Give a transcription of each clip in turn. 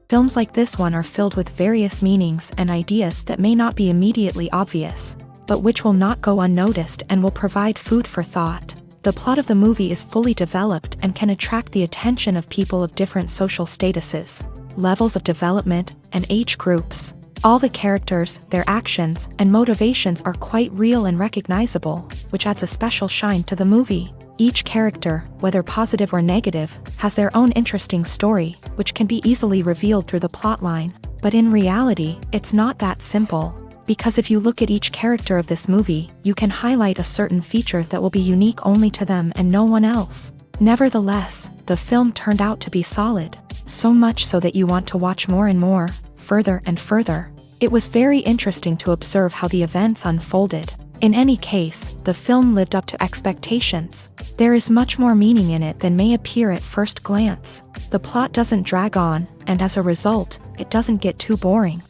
Films like this one are filled with various meanings and ideas that may not be immediately obvious, but which will not go unnoticed and will provide food for thought. The plot of the movie is fully developed and can attract the attention of people of different social statuses, levels of development, and age groups. All the characters, their actions, and motivations are quite real and recognizable, which adds a special shine to the movie. Each character, whether positive or negative, has their own interesting story, which can be easily revealed through the plotline. But in reality, it's not that simple. Because if you look at each character of this movie, you can highlight a certain feature that will be unique only to them and no one else. Nevertheless, the film turned out to be solid. So much so that you want to watch more and more, further and further. It was very interesting to observe how the events unfolded. In any case, the film lived up to expectations. There is much more meaning in it than may appear at first glance. The plot doesn't drag on, and as a result, it doesn't get too boring.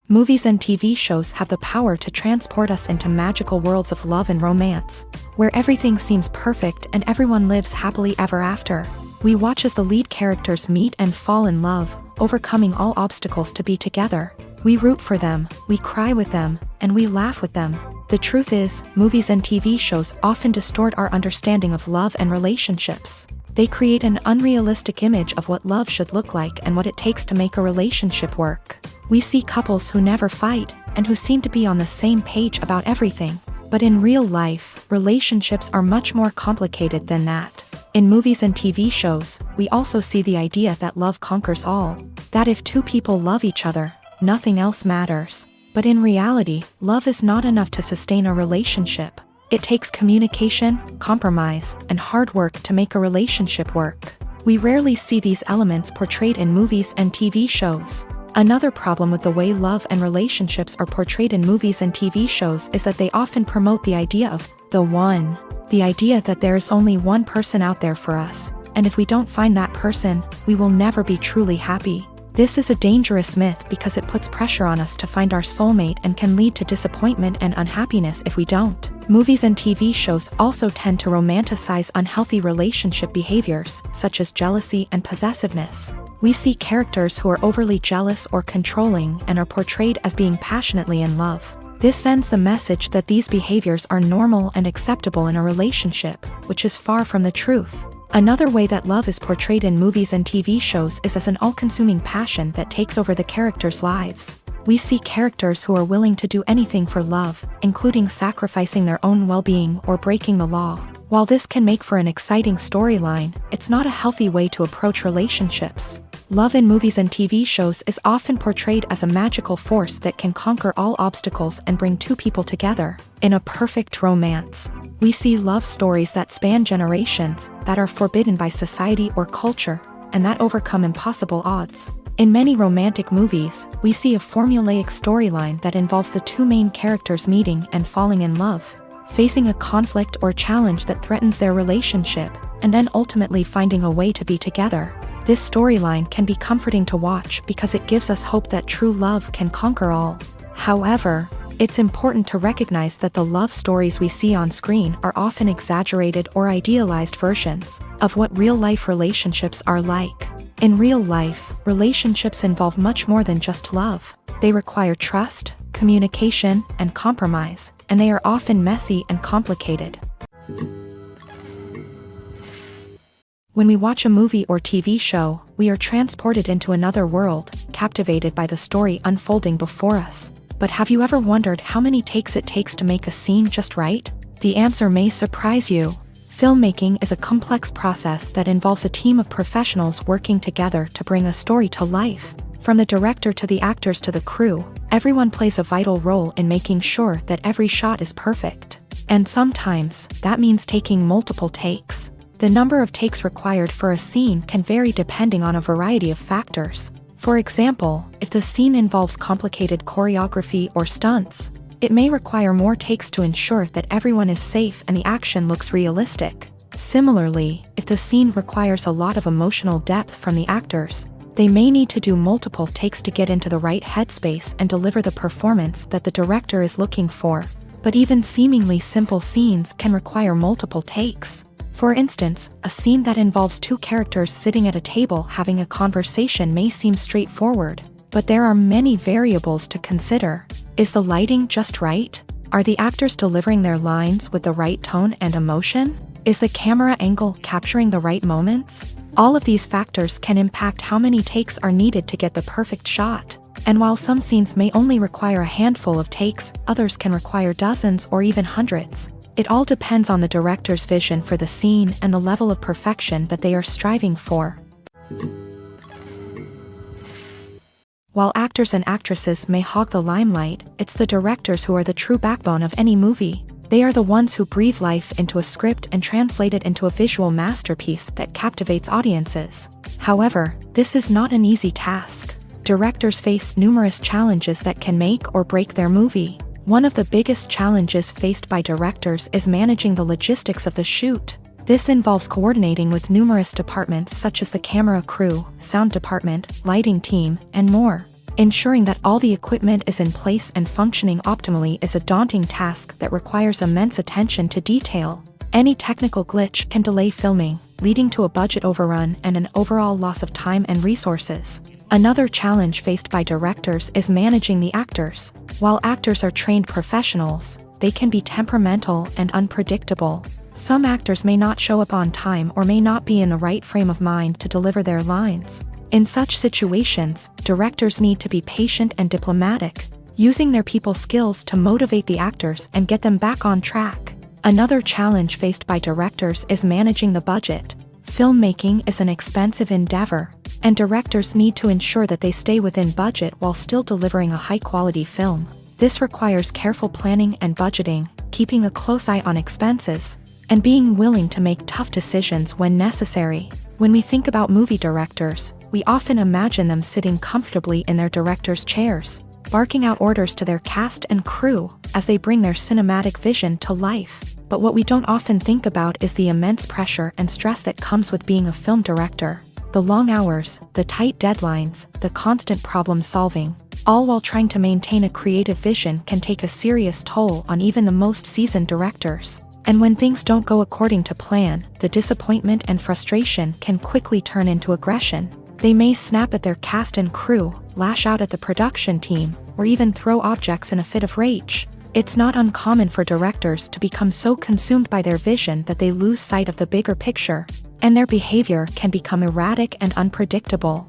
Movies and TV shows have the power to transport us into magical worlds of love and romance, where everything seems perfect and everyone lives happily ever after. We watch as the lead characters meet and fall in love, overcoming all obstacles to be together. We root for them, we cry with them, and we laugh with them. The truth is, movies and TV shows often distort our understanding of love and relationships. They create an unrealistic image of what love should look like and what it takes to make a relationship work. We see couples who never fight, and who seem to be on the same page about everything. But in real life, relationships are much more complicated than that. In movies and TV shows, we also see the idea that love conquers all. That if two people love each other, nothing else matters. But in reality, love is not enough to sustain a relationship. It takes communication, compromise, and hard work to make a relationship work. We rarely see these elements portrayed in movies and TV shows. Another problem with the way love and relationships are portrayed in movies and TV shows is that they often promote the idea of the one. The idea that there is only one person out there for us, and if we don't find that person, we will never be truly happy. This is a dangerous myth because it puts pressure on us to find our soulmate and can lead to disappointment and unhappiness if we don't. Movies and TV shows also tend to romanticize unhealthy relationship behaviors, such as jealousy and possessiveness. We see characters who are overly jealous or controlling and are portrayed as being passionately in love. This sends the message that these behaviors are normal and acceptable in a relationship, which is far from the truth. Another way that love is portrayed in movies and TV shows is as an all-consuming passion that takes over the characters' lives. We see characters who are willing to do anything for love, including sacrificing their own well-being or breaking the law. While this can make for an exciting storyline, it's not a healthy way to approach relationships. Love in movies and TV shows is often portrayed as a magical force that can conquer all obstacles and bring two people together. In a perfect romance, we see love stories that span generations, that are forbidden by society or culture, and that overcome impossible odds. In many romantic movies, we see a formulaic storyline that involves the two main characters meeting and falling in love, facing a conflict or challenge that threatens their relationship, and then ultimately finding a way to be together. This storyline can be comforting to watch because it gives us hope that true love can conquer all. However, it's important to recognize that the love stories we see on screen are often exaggerated or idealized versions of what real-life relationships are like. In real life, relationships involve much more than just love. They require trust, communication, and compromise, and they are often messy and complicated. When we watch a movie or TV show, we are transported into another world, captivated by the story unfolding before us. But have you ever wondered how many takes it takes to make a scene just right? The answer may surprise you. Filmmaking is a complex process that involves a team of professionals working together to bring a story to life. From the director to the actors to the crew, everyone plays a vital role in making sure that every shot is perfect. And sometimes, that means taking multiple takes. The number of takes required for a scene can vary depending on a variety of factors. For example, if the scene involves complicated choreography or stunts, it may require more takes to ensure that everyone is safe and the action looks realistic. Similarly, if the scene requires a lot of emotional depth from the actors, they may need to do multiple takes to get into the right headspace and deliver the performance that the director is looking for. But even seemingly simple scenes can require multiple takes. For instance, a scene that involves two characters sitting at a table having a conversation may seem straightforward, but there are many variables to consider. Is the lighting just right? Are the actors delivering their lines with the right tone and emotion? Is the camera angle capturing the right moments? All of these factors can impact how many takes are needed to get the perfect shot. And while some scenes may only require a handful of takes, others can require dozens or even hundreds. It all depends on the director's vision for the scene and the level of perfection that they are striving for. While actors and actresses may hog the limelight, it's the directors who are the true backbone of any movie. They are the ones who breathe life into a script and translate it into a visual masterpiece that captivates audiences. However, this is not an easy task. Directors face numerous challenges that can make or break their movie. One of the biggest challenges faced by directors is managing the logistics of the shoot. This involves coordinating with numerous departments such as the camera crew, sound department, lighting team, and more. Ensuring that all the equipment is in place and functioning optimally is a daunting task that requires immense attention to detail. Any technical glitch can delay filming, leading to a budget overrun and an overall loss of time and resources. Another challenge faced by directors is managing the actors. While actors are trained professionals, they can be temperamental and unpredictable. Some actors may not show up on time or may not be in the right frame of mind to deliver their lines. In such situations, directors need to be patient and diplomatic, using their people skills to motivate the actors and get them back on track. Another challenge faced by directors is managing the budget. Filmmaking is an expensive endeavor, and directors need to ensure that they stay within budget while still delivering a high-quality film. This requires careful planning and budgeting, keeping a close eye on expenses, and being willing to make tough decisions when necessary. When we think about movie directors, we often imagine them sitting comfortably in their director's chairs, barking out orders to their cast and crew as they bring their cinematic vision to life. But what we don't often think about is the immense pressure and stress that comes with being a film director. The long hours, the tight deadlines, the constant problem solving, all while trying to maintain a creative vision can take a serious toll on even the most seasoned directors. And when things don't go according to plan, the disappointment and frustration can quickly turn into aggression. They may snap at their cast and crew, lash out at the production team, or even throw objects in a fit of rage. It's not uncommon for directors to become so consumed by their vision that they lose sight of the bigger picture, and their behavior can become erratic and unpredictable.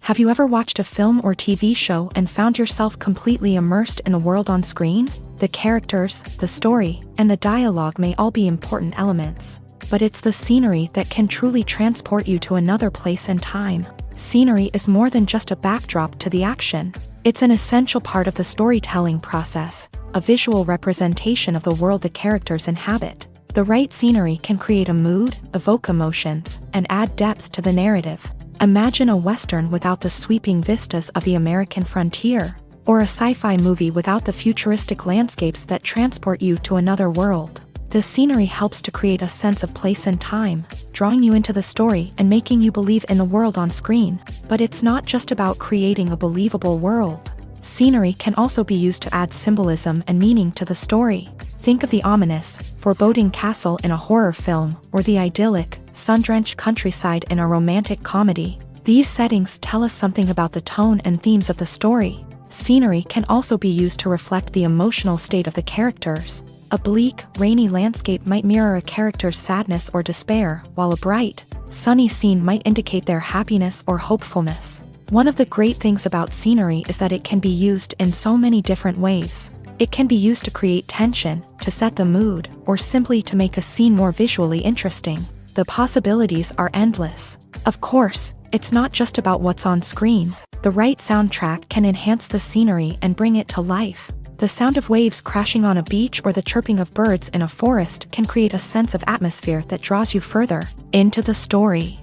Have you ever watched a film or TV show and found yourself completely immersed in the world on screen? The characters, the story, and the dialogue may all be important elements, but it's the scenery that can truly transport you to another place and time. Scenery is more than just a backdrop to the action. It's an essential part of the storytelling process, a visual representation of the world the characters inhabit. The right scenery can create a mood, evoke emotions, and add depth to the narrative. Imagine a Western without the sweeping vistas of the American frontier, or a sci-fi movie without the futuristic landscapes that transport you to another world. The scenery helps to create a sense of place and time, drawing you into the story and making you believe in the world on screen. But it's not just about creating a believable world. Scenery can also be used to add symbolism and meaning to the story. Think of the ominous, foreboding castle in a horror film, or the idyllic, sun-drenched countryside in a romantic comedy. These settings tell us something about the tone and themes of the story. Scenery can also be used to reflect the emotional state of the characters. A bleak, rainy landscape might mirror a character's sadness or despair, while a bright, sunny scene might indicate their happiness or hopefulness. One of the great things about scenery is that it can be used in so many different ways. It can be used to create tension, to set the mood, or simply to make a scene more visually interesting. The possibilities are endless. Of course, it's not just about what's on screen. The right soundtrack can enhance the scenery and bring it to life. The sound of waves crashing on a beach or the chirping of birds in a forest can create a sense of atmosphere that draws you further into the story.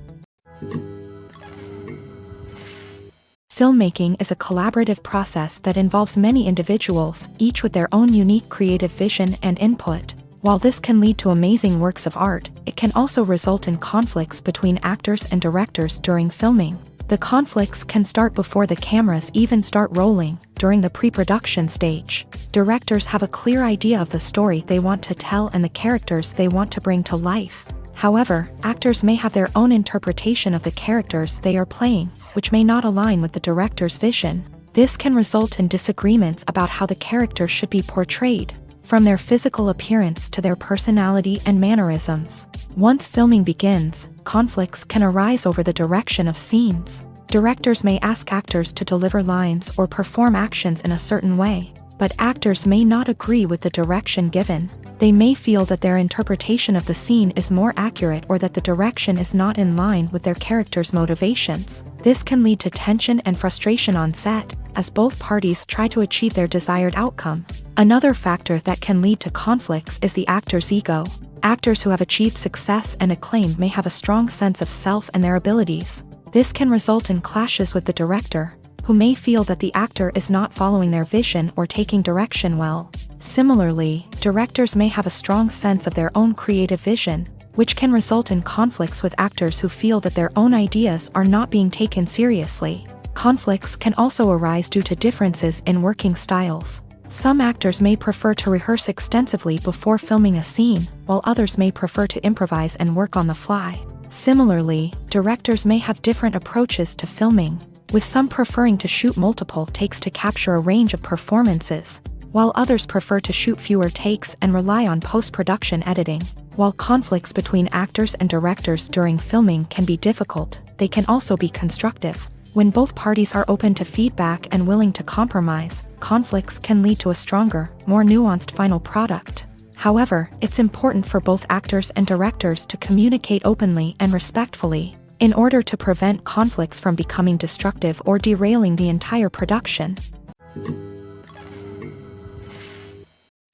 Filmmaking is a collaborative process that involves many individuals, each with their own unique creative vision and input. While this can lead to amazing works of art, it can also result in conflicts between actors and directors during filming. The conflicts can start before the cameras even start rolling, during the pre-production stage. Directors have a clear idea of the story they want to tell and the characters they want to bring to life. However, actors may have their own interpretation of the characters they are playing, which may not align with the director's vision. This can result in disagreements about how the character should be portrayed, from their physical appearance to their personality and mannerisms. Once filming begins, conflicts can arise over the direction of scenes. Directors may ask actors to deliver lines or perform actions in a certain way, but actors may not agree with the direction given. They may feel that their interpretation of the scene is more accurate or that the direction is not in line with their character's motivations. This can lead to tension and frustration on set, as both parties try to achieve their desired outcome. Another factor that can lead to conflicts is the actor's ego. Actors who have achieved success and acclaim may have a strong sense of self and their abilities. This can result in clashes with the director, who may feel that the actor is not following their vision or taking direction well. Similarly, directors may have a strong sense of their own creative vision, which can result in conflicts with actors who feel that their own ideas are not being taken seriously. Conflicts can also arise due to differences in working styles. Some actors may prefer to rehearse extensively before filming a scene, while others may prefer to improvise and work on the fly. Similarly, directors may have different approaches to filming, with some preferring to shoot multiple takes to capture a range of performances, while others prefer to shoot fewer takes and rely on post-production editing. While conflicts between actors and directors during filming can be difficult, they can also be constructive. When both parties are open to feedback and willing to compromise, conflicts can lead to a stronger, more nuanced final product. However, it's important for both actors and directors to communicate openly and respectfully, in order to prevent conflicts from becoming destructive or derailing the entire production.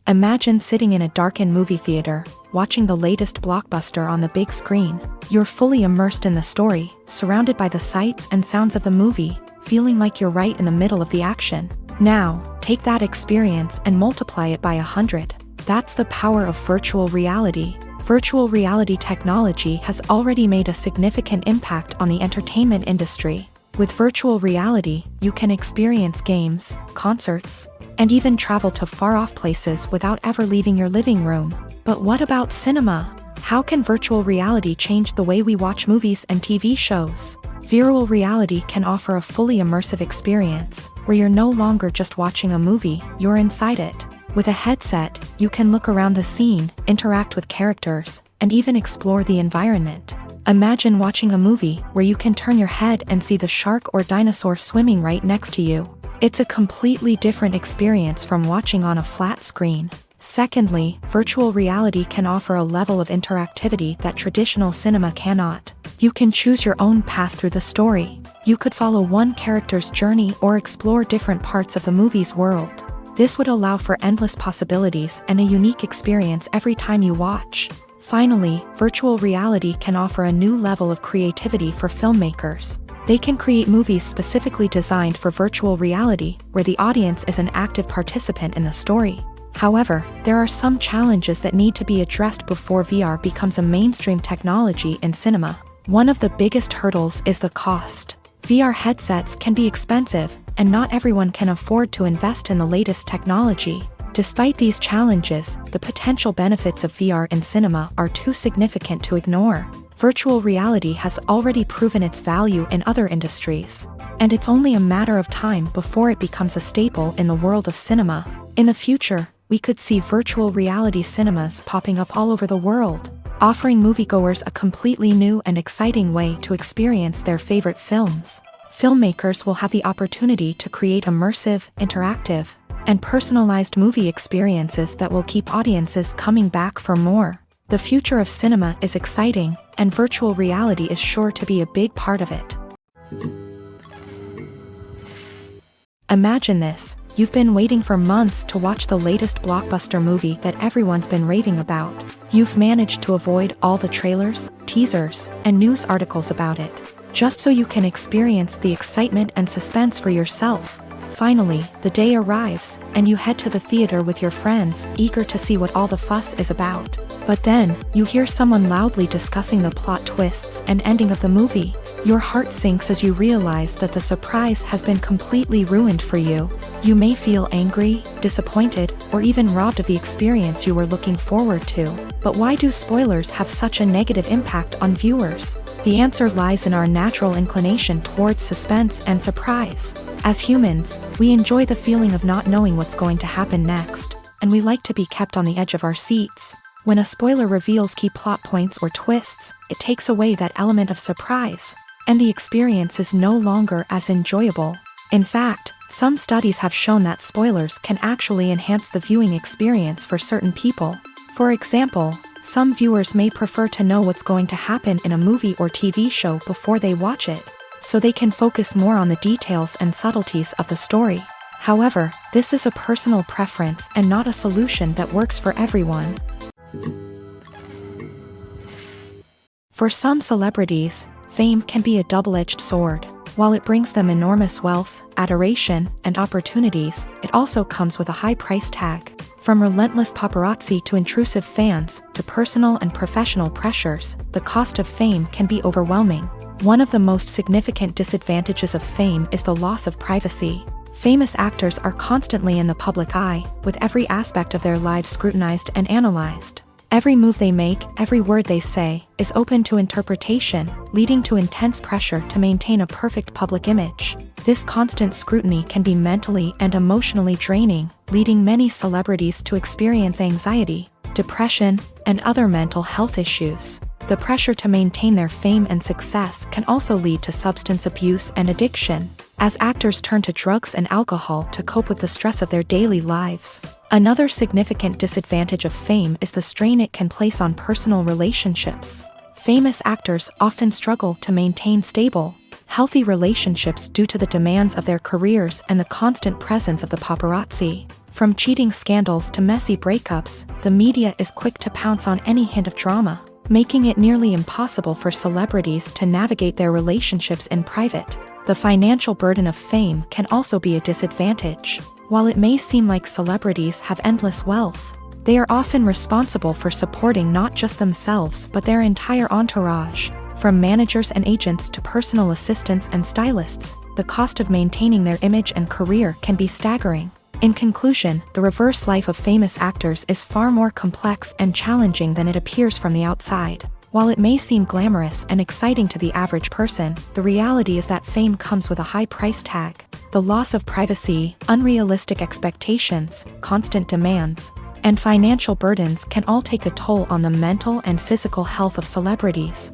Imagine sitting in a darkened movie theater, watching the latest blockbuster on the big screen. You're fully immersed in the story, surrounded by the sights and sounds of the movie, feeling like you're right in the middle of the action. Now, take that experience and multiply it by 100. That's the power of virtual reality. Virtual reality technology has already made a significant impact on the entertainment industry. With virtual reality, you can experience games, concerts, and even travel to far-off places without ever leaving your living room. But what about cinema? How can virtual reality change the way we watch movies and TV shows? Virtual reality can offer a fully immersive experience, where you're no longer just watching a movie, you're inside it. With a headset, you can look around the scene, interact with characters, and even explore the environment. Imagine watching a movie where you can turn your head and see the shark or dinosaur swimming right next to you. It's a completely different experience from watching on a flat screen. Secondly, virtual reality can offer a level of interactivity that traditional cinema cannot. You can choose your own path through the story. You could follow one character's journey or explore different parts of the movie's world. This would allow for endless possibilities and a unique experience every time you watch. Finally, virtual reality can offer a new level of creativity for filmmakers. They can create movies specifically designed for virtual reality, where the audience is an active participant in the story. However, there are some challenges that need to be addressed before VR becomes a mainstream technology in cinema. One of the biggest hurdles is the cost. VR headsets can be expensive, and not everyone can afford to invest in the latest technology. Despite these challenges, the potential benefits of VR in cinema are too significant to ignore. Virtual reality has already proven its value in other industries, and it's only a matter of time before it becomes a staple in the world of cinema. In the future, we could see virtual reality cinemas popping up all over the world, offering moviegoers a completely new and exciting way to experience their favorite films. Filmmakers will have the opportunity to create immersive, interactive, and personalized movie experiences that will keep audiences coming back for more. The future of cinema is exciting, and virtual reality is sure to be a big part of it. Imagine this: you've been waiting for months to watch the latest blockbuster movie that everyone's been raving about. You've managed to avoid all the trailers, teasers, and news articles about it, just so you can experience the excitement and suspense for yourself. Finally, the day arrives, and you head to the theater with your friends, eager to see what all the fuss is about. But then, you hear someone loudly discussing the plot twists and ending of the movie. Your heart sinks as you realize that the surprise has been completely ruined for you. You may feel angry, disappointed, or even robbed of the experience you were looking forward to. But why do spoilers have such a negative impact on viewers? The answer lies in our natural inclination towards suspense and surprise. As humans, we enjoy the feeling of not knowing what's going to happen next, and we like to be kept on the edge of our seats. When a spoiler reveals key plot points or twists, it takes away that element of surprise, and the experience is no longer as enjoyable. In fact, some studies have shown that spoilers can actually enhance the viewing experience for certain people. For example, some viewers may prefer to know what's going to happen in a movie or TV show before they watch it, so they can focus more on the details and subtleties of the story. However, this is a personal preference and not a solution that works for everyone. For some celebrities, fame can be a double-edged sword. While it brings them enormous wealth, adoration, and opportunities, it also comes with a high price tag. From relentless paparazzi to intrusive fans, to personal and professional pressures, the cost of fame can be overwhelming. One of the most significant disadvantages of fame is the loss of privacy. Famous actors are constantly in the public eye, with every aspect of their lives scrutinized and analyzed. Every move they make, every word they say, is open to interpretation, leading to intense pressure to maintain a perfect public image. This constant scrutiny can be mentally and emotionally draining, leading many celebrities to experience anxiety, depression, and other mental health issues. The pressure to maintain their fame and success can also lead to substance abuse and addiction, as actors turn to drugs and alcohol to cope with the stress of their daily lives. Another significant disadvantage of fame is the strain it can place on personal relationships. Famous actors often struggle to maintain stable, healthy relationships due to the demands of their careers and the constant presence of the paparazzi. From cheating scandals to messy breakups, the media is quick to pounce on any hint of drama, making it nearly impossible for celebrities to navigate their relationships in private. The financial burden of fame can also be a disadvantage. While it may seem like celebrities have endless wealth, they are often responsible for supporting not just themselves but their entire entourage. From managers and agents to personal assistants and stylists, the cost of maintaining their image and career can be staggering. In conclusion, the reverse life of famous actors is far more complex and challenging than it appears from the outside. While it may seem glamorous and exciting to the average person, the reality is that fame comes with a high price tag. The loss of privacy, unrealistic expectations, constant demands, and financial burdens can all take a toll on the mental and physical health of celebrities.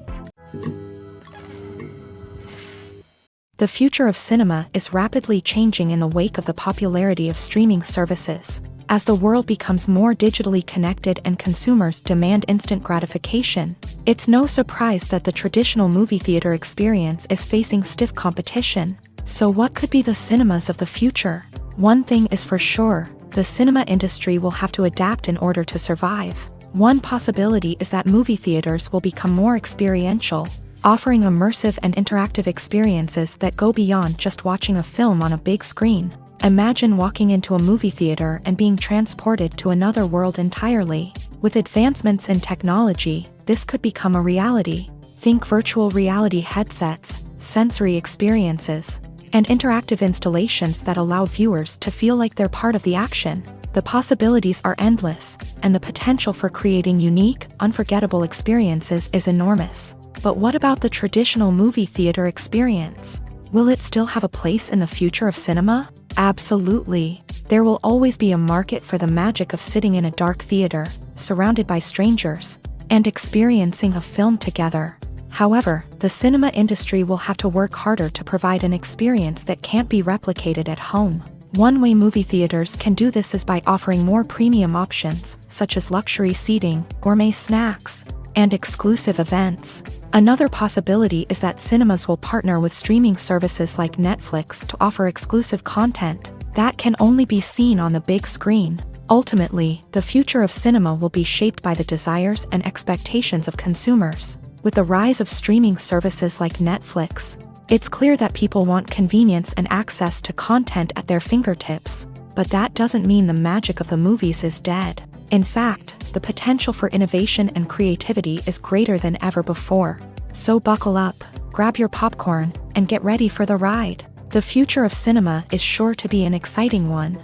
The future of cinema is rapidly changing in the wake of the popularity of streaming services. As the world becomes more digitally connected and consumers demand instant gratification, it's no surprise that the traditional movie theater experience is facing stiff competition. So what could be the cinemas of the future? One thing is for sure, the cinema industry will have to adapt in order to survive. One possibility is that movie theaters will become more experiential, offering immersive and interactive experiences that go beyond just watching a film on a big screen. Imagine walking into a movie theater and being transported to another world entirely. With advancements in technology, this could become a reality. Think virtual reality headsets, sensory experiences, and interactive installations that allow viewers to feel like they're part of the action. The possibilities are endless, and the potential for creating unique, unforgettable experiences is enormous. But what about the traditional movie theater experience? Will it still have a place in the future of cinema? Absolutely. There will always be a market for the magic of sitting in a dark theater, surrounded by strangers, and experiencing a film together. However, the cinema industry will have to work harder to provide an experience that can't be replicated at home. One way movie theaters can do this is by offering more premium options, such as luxury seating, gourmet snacks, and exclusive events. Another possibility is that cinemas will partner with streaming services like Netflix to offer exclusive content that can only be seen on the big screen. Ultimately, the future of cinema will be shaped by the desires and expectations of consumers. With the rise of streaming services like Netflix, It's clear that people want convenience and access to content at their fingertips, but that doesn't mean the magic of the movies is dead. In fact, the potential for innovation and creativity is greater than ever before. So buckle up, grab your popcorn, and get ready for the ride. The future of cinema is sure to be an exciting one.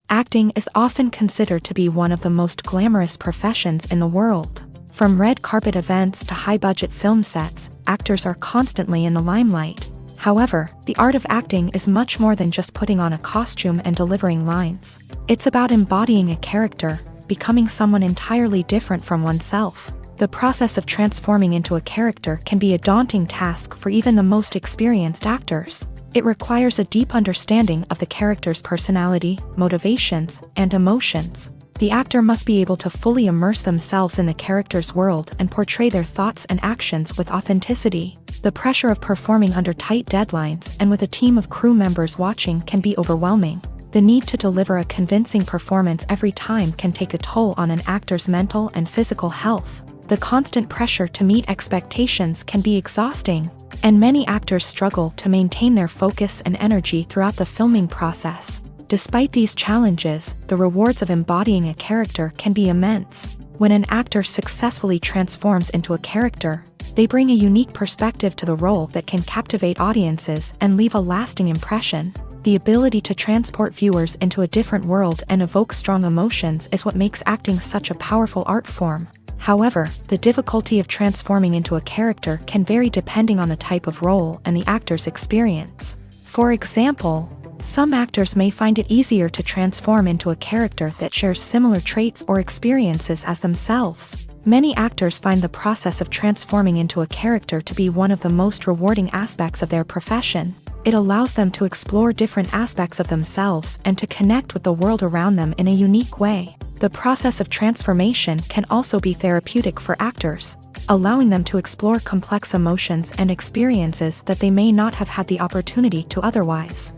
Acting is often considered to be one of the most glamorous professions in the world. From red carpet events to high-budget film sets, actors are constantly in the limelight. However, the art of acting is much more than just putting on a costume and delivering lines. It's about embodying a character, becoming someone entirely different from oneself. The process of transforming into a character can be a daunting task for even the most experienced actors. It requires a deep understanding of the character's personality, motivations, and emotions. The actor must be able to fully immerse themselves in the character's world and portray their thoughts and actions with authenticity. The pressure of performing under tight deadlines and with a team of crew members watching can be overwhelming. The need to deliver a convincing performance every time can take a toll on an actor's mental and physical health. The constant pressure to meet expectations can be exhausting, and many actors struggle to maintain their focus and energy throughout the filming process. Despite these challenges, the rewards of embodying a character can be immense. When an actor successfully transforms into a character, they bring a unique perspective to the role that can captivate audiences and leave a lasting impression. The ability to transport viewers into a different world and evoke strong emotions is what makes acting such a powerful art form. However, the difficulty of transforming into a character can vary depending on the type of role and the actor's experience. For example, some actors may find it easier to transform into a character that shares similar traits or experiences as themselves. Many actors find the process of transforming into a character to be one of the most rewarding aspects of their profession. It allows them to explore different aspects of themselves and to connect with the world around them in a unique way. The process of transformation can also be therapeutic for actors, allowing them to explore complex emotions and experiences that they may not have had the opportunity to otherwise.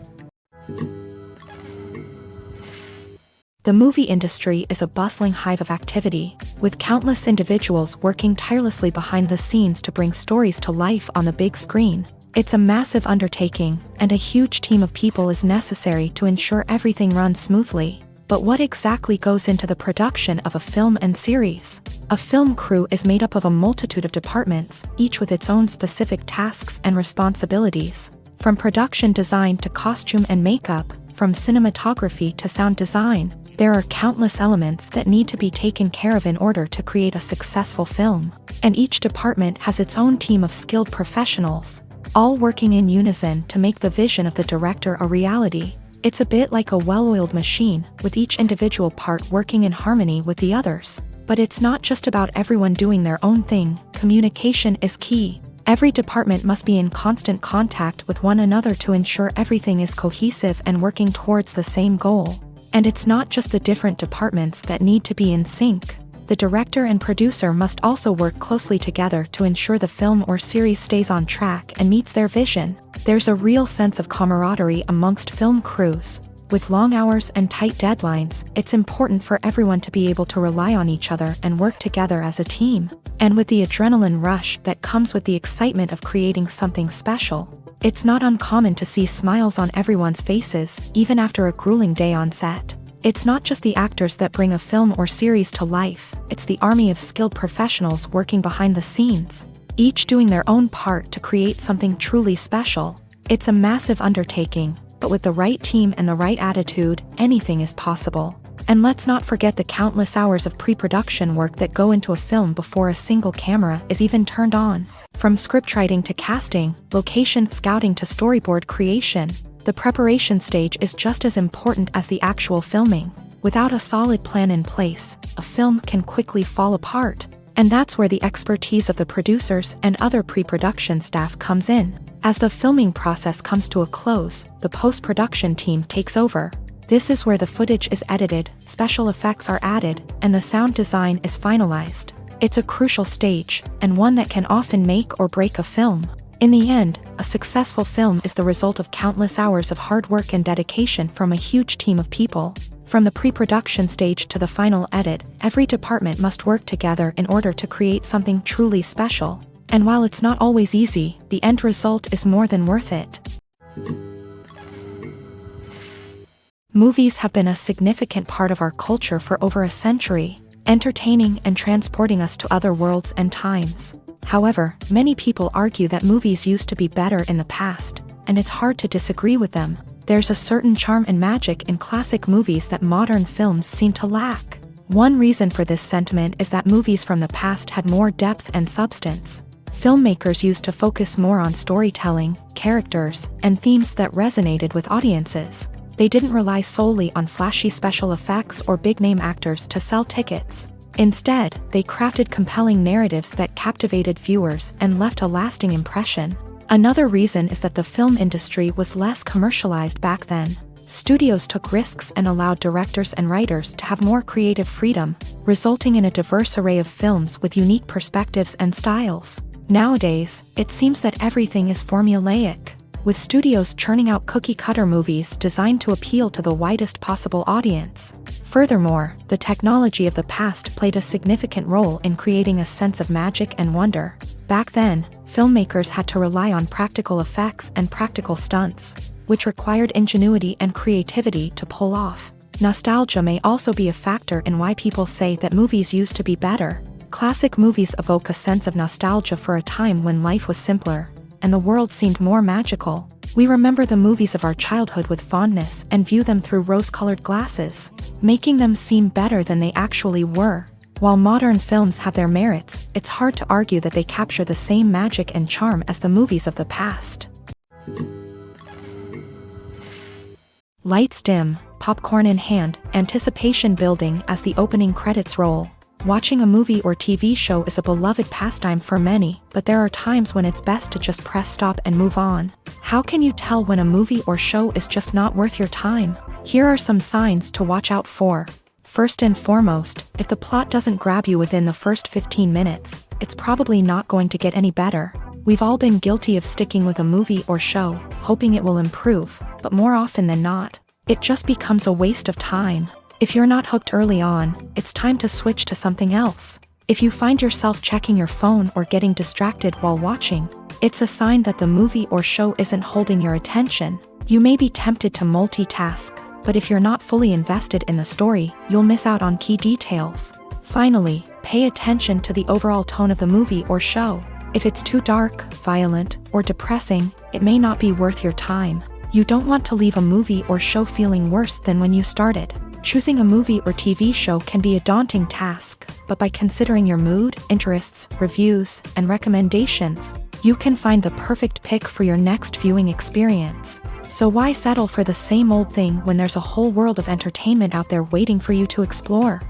The movie industry is a bustling hive of activity, with countless individuals working tirelessly behind the scenes to bring stories to life on the big screen. It's a massive undertaking, and a huge team of people is necessary to ensure everything runs smoothly. But what exactly goes into the production of a film and series? A film crew is made up of a multitude of departments, each with its own specific tasks and responsibilities. From production design to costume and makeup, from cinematography to sound design, there are countless elements that need to be taken care of in order to create a successful film. And each department has its own team of skilled professionals, all working in unison to make the vision of the director a reality. It's a bit like a well-oiled machine, with each individual part working in harmony with the others. But it's not just about everyone doing their own thing. Communication is key. Every department must be in constant contact with one another to ensure everything is cohesive and working towards the same goal. And it's not just the different departments that need to be in sync. The director and producer must also work closely together to ensure the film or series stays on track and meets their vision. There's a real sense of camaraderie amongst film crews. With long hours and tight deadlines, it's important for everyone to be able to rely on each other and work together as a team. And with the adrenaline rush that comes with the excitement of creating something special, it's not uncommon to see smiles on everyone's faces, even after a grueling day on set. It's not just the actors that bring a film or series to life, it's the army of skilled professionals working behind the scenes, each doing their own part to create something truly special. It's a massive undertaking, but with the right team and the right attitude, anything is possible. And let's not forget the countless hours of pre-production work that go into a film before a single camera is even turned on. From scriptwriting to casting, location scouting to storyboard creation, the preparation stage is just as important as the actual filming. Without a solid plan in place, a film can quickly fall apart. And that's where the expertise of the producers and other pre-production staff comes in. As the filming process comes to a close, the post-production team takes over. This is where the footage is edited, special effects are added, and the sound design is finalized. It's a crucial stage, and one that can often make or break a film. In the end, a successful film is the result of countless hours of hard work and dedication from a huge team of people. From the pre-production stage to the final edit, every department must work together in order to create something truly special. And while it's not always easy, the end result is more than worth it. Movies have been a significant part of our culture for over a century, entertaining and transporting us to other worlds and times. However, many people argue that movies used to be better in the past, and it's hard to disagree with them. There's a certain charm and magic in classic movies that modern films seem to lack. One reason for this sentiment is that movies from the past had more depth and substance. Filmmakers used to focus more on storytelling, characters, and themes that resonated with audiences. They didn't rely solely on flashy special effects or big-name actors to sell tickets. Instead, they crafted compelling narratives that captivated viewers and left a lasting impression. Another reason is that the film industry was less commercialized back then. Studios took risks and allowed directors and writers to have more creative freedom, resulting in a diverse array of films with unique perspectives and styles. Nowadays, it seems that everything is formulaic, with studios churning out cookie-cutter movies designed to appeal to the widest possible audience. Furthermore, the technology of the past played a significant role in creating a sense of magic and wonder. Back then, filmmakers had to rely on practical effects and practical stunts, which required ingenuity and creativity to pull off. Nostalgia may also be a factor in why people say that movies used to be better. Classic movies evoke a sense of nostalgia for a time when life was simpler, and the world seemed more magical. We remember the movies of our childhood with fondness and view them through rose-colored glasses, making them seem better than they actually were. While modern films have their merits, it's hard to argue that they capture the same magic and charm as the movies of the past. Lights dim, popcorn in hand, anticipation building as the opening credits roll. Watching a movie or TV show is a beloved pastime for many, but there are times when it's best to just press stop and move on. How can you tell when a movie or show is just not worth your time? Here are some signs to watch out for. First and foremost, if the plot doesn't grab you within the first 15 minutes, it's probably not going to get any better. We've all been guilty of sticking with a movie or show, hoping it will improve, but more often than not, it just becomes a waste of time. If you're not hooked early on, it's time to switch to something else. If you find yourself checking your phone or getting distracted while watching, it's a sign that the movie or show isn't holding your attention. You may be tempted to multitask, but if you're not fully invested in the story, you'll miss out on key details. Finally, pay attention to the overall tone of the movie or show. If it's too dark, violent, or depressing, it may not be worth your time. You don't want to leave a movie or show feeling worse than when you started. Choosing a movie or TV show can be a daunting task, but by considering your mood, interests, reviews, and recommendations, you can find the perfect pick for your next viewing experience. So why settle for the same old thing when there's a whole world of entertainment out there waiting for you to explore?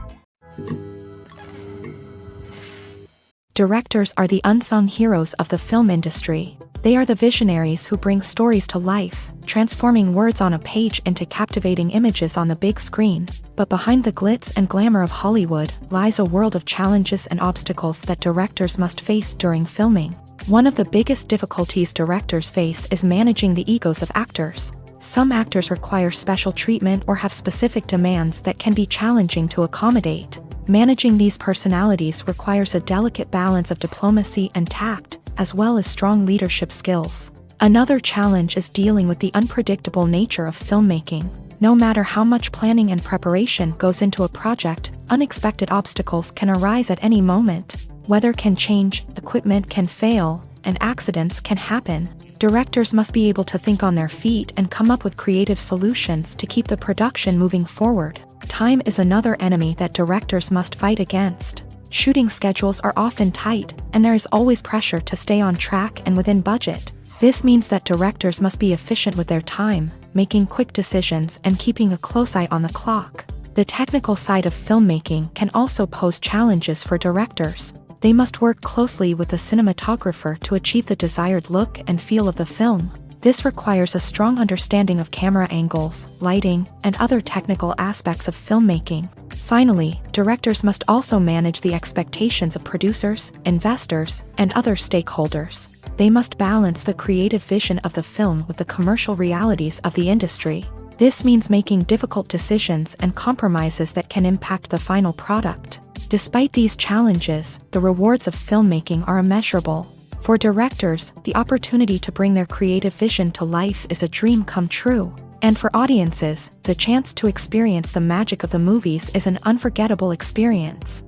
Directors are the unsung heroes of the film industry. They are the visionaries who bring stories to life, transforming words on a page into captivating images on the big screen. But behind the glitz and glamour of Hollywood lies a world of challenges and obstacles that directors must face during filming. One of the biggest difficulties directors face is managing the egos of actors. Some actors require special treatment or have specific demands that can be challenging to accommodate. Managing these personalities requires a delicate balance of diplomacy and tact, as well as strong leadership skills. Another challenge is dealing with the unpredictable nature of filmmaking. No matter how much planning and preparation goes into a project, unexpected obstacles can arise at any moment. Weather can change, equipment can fail, and accidents can happen. Directors must be able to think on their feet and come up with creative solutions to keep the production moving forward. Time is another enemy that directors must fight against. Shooting schedules are often tight, and there is always pressure to stay on track and within budget. This means that directors must be efficient with their time, making quick decisions and keeping a close eye on the clock. The technical side of filmmaking can also pose challenges for directors. They must work closely with the cinematographer to achieve the desired look and feel of the film. This requires a strong understanding of camera angles, lighting, and other technical aspects of filmmaking. Finally, directors must also manage the expectations of producers, investors, and other stakeholders. They must balance the creative vision of the film with the commercial realities of the industry. This means making difficult decisions and compromises that can impact the final product. Despite these challenges, the rewards of filmmaking are immeasurable. For directors, the opportunity to bring their creative vision to life is a dream come true. And for audiences, the chance to experience the magic of the movies is an unforgettable experience.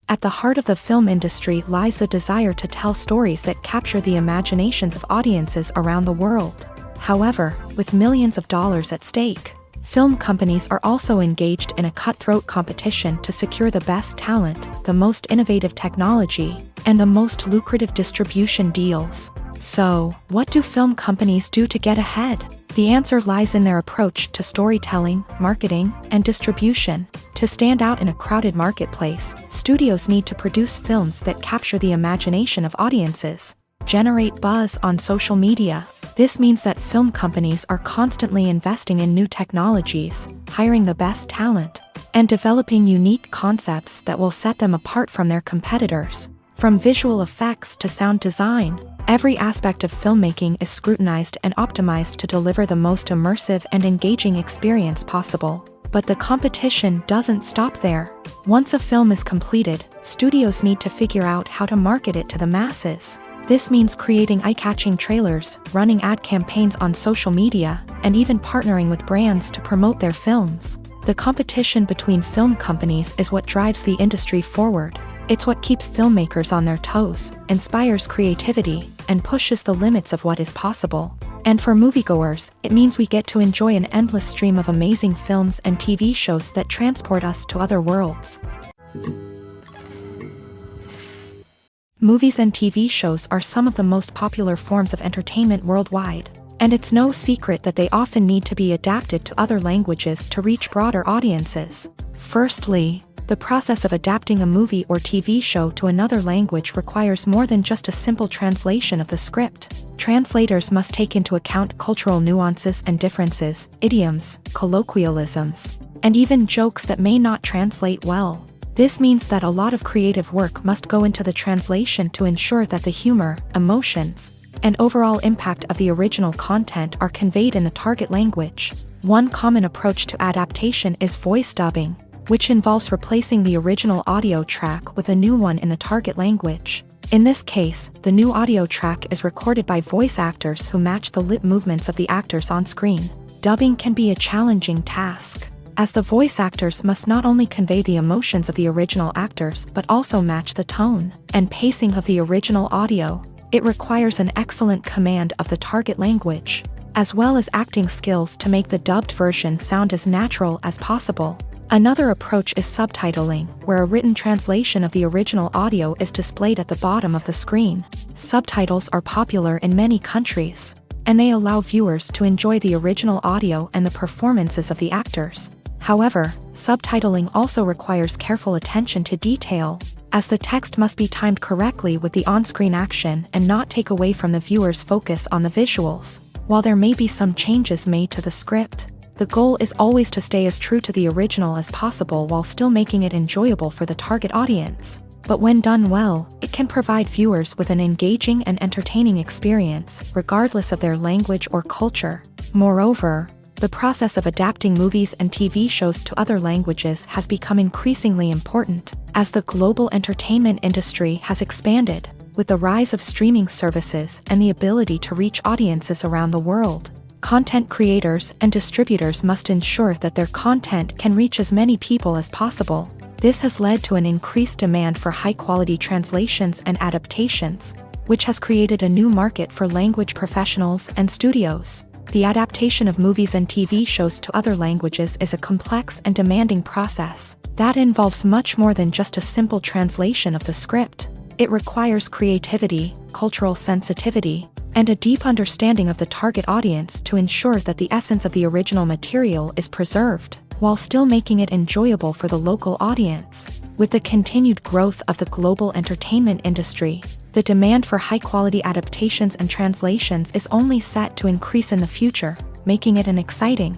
At the heart of the film industry lies the desire to tell stories that capture the imaginations of audiences around the world. However, with millions of dollars at stake, film companies are also engaged in a cutthroat competition to secure the best talent, the most innovative technology, and the most lucrative distribution deals. So, what do film companies do to get ahead? The answer lies in their approach to storytelling, marketing, and distribution. To stand out in a crowded marketplace, studios need to produce films that capture the imagination of audiences, generate buzz on social media. This means that film companies are constantly investing in new technologies, hiring the best talent, and developing unique concepts that will set them apart from their competitors. From visual effects to sound design, every aspect of filmmaking is scrutinized and optimized to deliver the most immersive and engaging experience possible. But the competition doesn't stop there. Once a film is completed, studios need to figure out how to market it to the masses. This means creating eye-catching trailers, running ad campaigns on social media, and even partnering with brands to promote their films. The competition between film companies is what drives the industry forward. It's what keeps filmmakers on their toes, inspires creativity, and pushes the limits of what is possible. And for moviegoers, it means we get to enjoy an endless stream of amazing films and TV shows that transport us to other worlds. Movies and TV shows are some of the most popular forms of entertainment worldwide, and it's no secret that they often need to be adapted to other languages to reach broader audiences. Firstly, the process of adapting a movie or TV show to another language requires more than just a simple translation of the script. Translators must take into account cultural nuances and differences, idioms, colloquialisms, and even jokes that may not translate well. This means that a lot of creative work must go into the translation to ensure that the humor, emotions, and overall impact of the original content are conveyed in the target language. One common approach to adaptation is voice dubbing, which involves replacing the original audio track with a new one in the target language. In this case, the new audio track is recorded by voice actors who match the lip movements of the actors on screen. Dubbing can be a challenging task, as the voice actors must not only convey the emotions of the original actors but also match the tone and pacing of the original audio. It requires an excellent command of the target language, as well as acting skills to make the dubbed version sound as natural as possible. Another approach is subtitling, where a written translation of the original audio is displayed at the bottom of the screen. Subtitles are popular in many countries, and they allow viewers to enjoy the original audio and the performances of the actors. However, subtitling also requires careful attention to detail, as the text must be timed correctly with the on-screen action and not take away from the viewer's focus on the visuals. While there may be some changes made to the script, the goal is always to stay as true to the original as possible while still making it enjoyable for the target audience. But when done well, it can provide viewers with an engaging and entertaining experience, regardless of their language or culture. Moreover, the process of adapting movies and TV shows to other languages has become increasingly important, as the global entertainment industry has expanded, with the rise of streaming services and the ability to reach audiences around the world. Content creators and distributors must ensure that their content can reach as many people as possible. This has led to an increased demand for high-quality translations and adaptations, which has created a new market for language professionals and studios. The adaptation of movies and TV shows to other languages is a complex and demanding process that involves much more than just a simple translation of the script. It requires creativity, cultural sensitivity, and a deep understanding of the target audience to ensure that the essence of the original material is preserved, while still making it enjoyable for the local audience. With the continued growth of the global entertainment industry, the demand for high-quality adaptations and translations is only set to increase in the future, making it an exciting.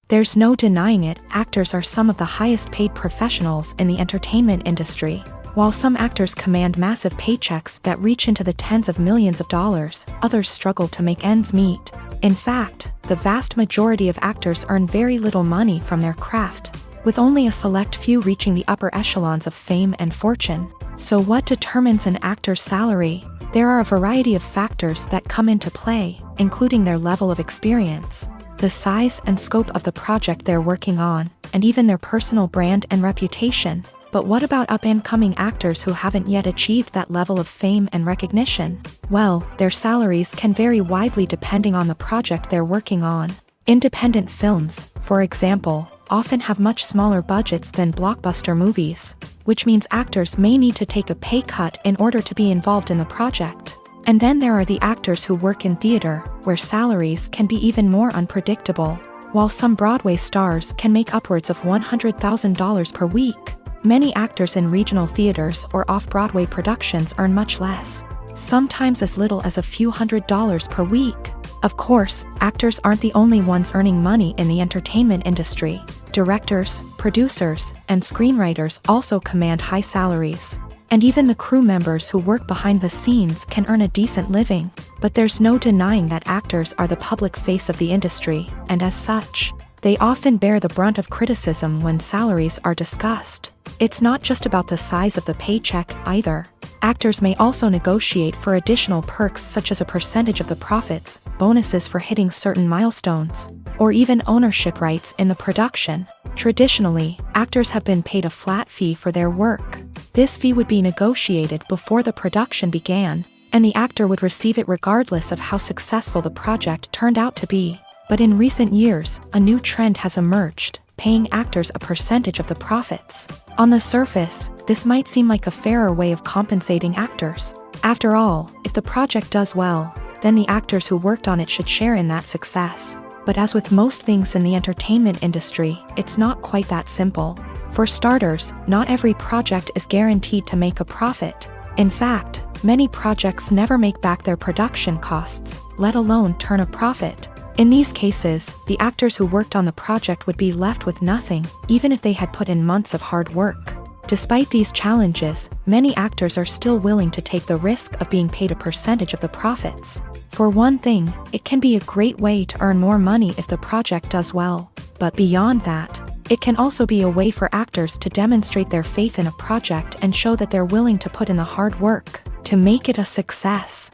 There's no denying it, actors are some of the highest-paid professionals in the entertainment industry. While some actors command massive paychecks that reach into the tens of millions of dollars, others struggle to make ends meet. In fact, the vast majority of actors earn very little money from their craft. with only a select few reaching the upper echelons of fame and fortune. So what determines an actor's salary? There are a variety of factors that come into play, including their level of experience, the size and scope of the project they're working on, and even their personal brand and reputation. But what about up-and-coming actors who haven't yet achieved that level of fame and recognition? Well, their salaries can vary widely depending on the project they're working on. Independent films, for example, often have much smaller budgets than blockbuster movies, which means actors may need to take a pay cut in order to be involved in the project. And then there are the actors who work in theater, where salaries can be even more unpredictable. While some Broadway stars can make upwards of $100,000 per week, many actors in regional theaters or off-Broadway productions earn much less, sometimes as little as a few $100s per week. Of course, actors aren't the only ones earning money in the entertainment industry. Directors, producers, and screenwriters also command high salaries. And even the crew members who work behind the scenes can earn a decent living. But there's no denying that actors are the public face of the industry, and as such, they often bear the brunt of criticism when salaries are discussed. It's not just about the size of the paycheck either. Actors may also negotiate for additional perks such as a percentage of the profits, bonuses for hitting certain milestones, or even ownership rights in the production. Traditionally, actors have been paid a flat fee for their work. This fee would be negotiated before the production began, and the actor would receive it regardless of how successful the project turned out to be. But in recent years, a new trend has emerged, paying actors a percentage of the profits. On the surface, this might seem like a fairer way of compensating actors. After all, if the project does well, then the actors who worked on it should share in that success. But as with most things in the entertainment industry, it's not quite that simple. For starters, not every project is guaranteed to make a profit. In fact, many projects never make back their production costs, let alone turn a profit. In these cases, the actors who worked on the project would be left with nothing, even if they had put in months of hard work. Despite these challenges, many actors are still willing to take the risk of being paid a percentage of the profits. For one thing, it can be a great way to earn more money if the project does well. But beyond that, it can also be a way for actors to demonstrate their faith in a project and show that they're willing to put in the hard work to make it a success.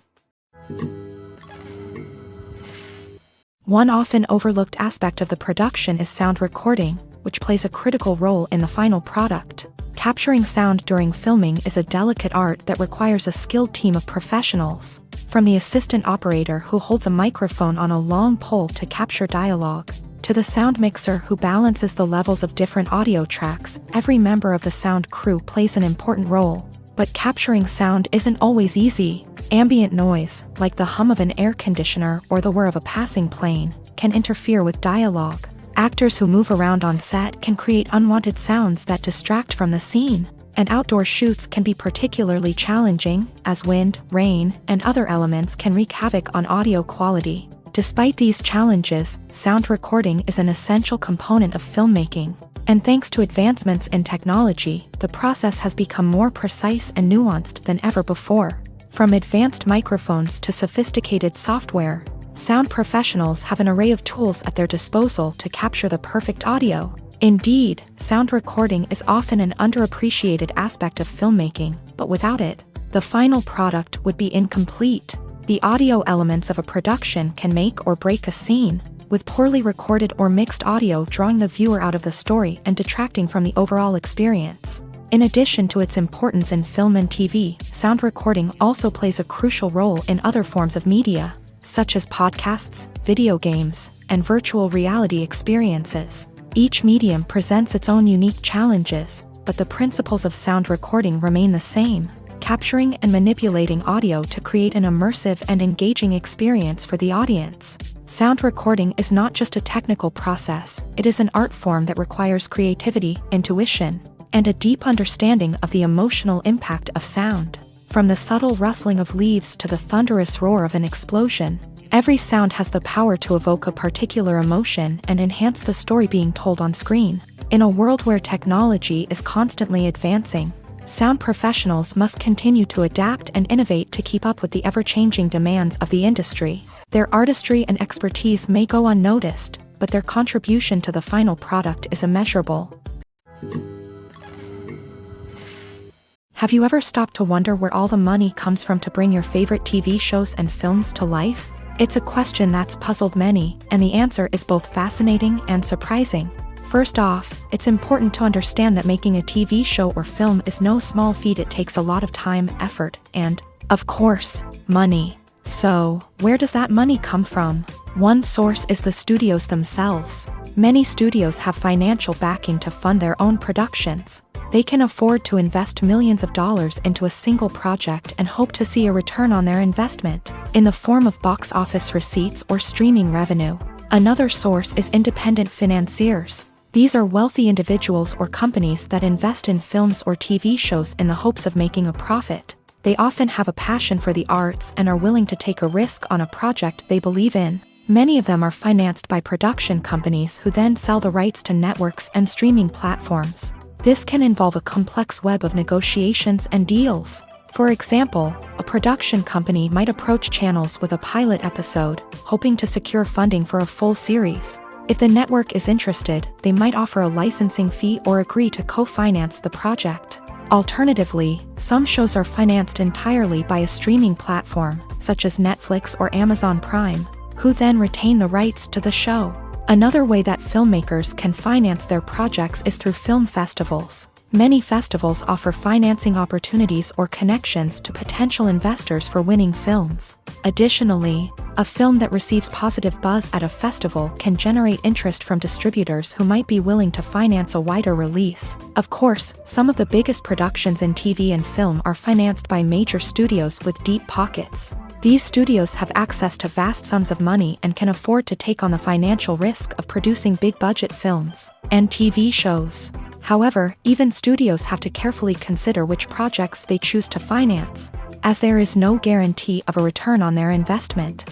One often overlooked aspect of the production is sound recording, which plays a critical role in the final product. Capturing sound during filming is a delicate art that requires a skilled team of professionals, from the assistant operator who holds a microphone on a long pole to capture dialogue, to the sound mixer who balances the levels of different audio tracks. Every member of the sound crew plays an important role. But capturing sound isn't always easy. Ambient noise, like the hum of an air conditioner or the whir of a passing plane, can interfere with dialogue. Actors who move around on set can create unwanted sounds that distract from the scene. And outdoor shoots can be particularly challenging, as wind, rain, and other elements can wreak havoc on audio quality. Despite these challenges, sound recording is an essential component of filmmaking. And thanks to advancements in technology, the process has become more precise and nuanced than ever before. From advanced microphones to sophisticated software, sound professionals have an array of tools at their disposal to capture the perfect audio. Indeed, sound recording is often an underappreciated aspect of filmmaking, but without it, the final product would be incomplete. The audio elements of a production can make or break a scene, with poorly recorded or mixed audio drawing the viewer out of the story and detracting from the overall experience. In addition to its importance in film and TV, sound recording also plays a crucial role in other forms of media, such as podcasts, video games, and virtual reality experiences. Each medium presents its own unique challenges, but the principles of sound recording remain the same: capturing and manipulating audio to create an immersive and engaging experience for the audience. Sound recording is not just a technical process, it is an art form that requires creativity, intuition, and a deep understanding of the emotional impact of sound. From the subtle rustling of leaves to the thunderous roar of an explosion, every sound has the power to evoke a particular emotion and enhance the story being told on screen. In a world where technology is constantly advancing, sound professionals must continue to adapt and innovate to keep up with the ever-changing demands of the industry. Their artistry and expertise may go unnoticed, but their contribution to the final product is immeasurable. Have you ever stopped to wonder where all the money comes from to bring your favorite TV shows and films to life? It's a question that's puzzled many, and the answer is both fascinating and surprising. First off, it's important to understand that making a TV show or film is no small feat. It takes a lot of time, effort, and, of course, money. So, where does that money come from? One source is the studios themselves. Many studios have financial backing to fund their own productions. They can afford to invest millions of dollars into a single project and hope to see a return on their investment, in the form of box office receipts or streaming revenue. Another source is independent financiers. These are wealthy individuals or companies that invest in films or TV shows in the hopes of making a profit. They often have a passion for the arts and are willing to take a risk on a project they believe in. Many of them are financed by production companies who then sell the rights to networks and streaming platforms. This can involve a complex web of negotiations and deals. For example, a production company might approach channels with a pilot episode, hoping to secure funding for a full series. If the network is interested, they might offer a licensing fee or agree to co-finance the project. Alternatively, some shows are financed entirely by a streaming platform, such as Netflix or Amazon Prime, who then retain the rights to the show. Another way that filmmakers can finance their projects is through film festivals. Many festivals offer financing opportunities or connections to potential investors for winning films. Additionally, a film that receives positive buzz at a festival can generate interest from distributors who might be willing to finance a wider release. Of course, some of the biggest productions in TV and film are financed by major studios with deep pockets. These studios have access to vast sums of money and can afford to take on the financial risk of producing big-budget films and TV shows. However, even studios have to carefully consider which projects they choose to finance, as there is no guarantee of a return on their investment.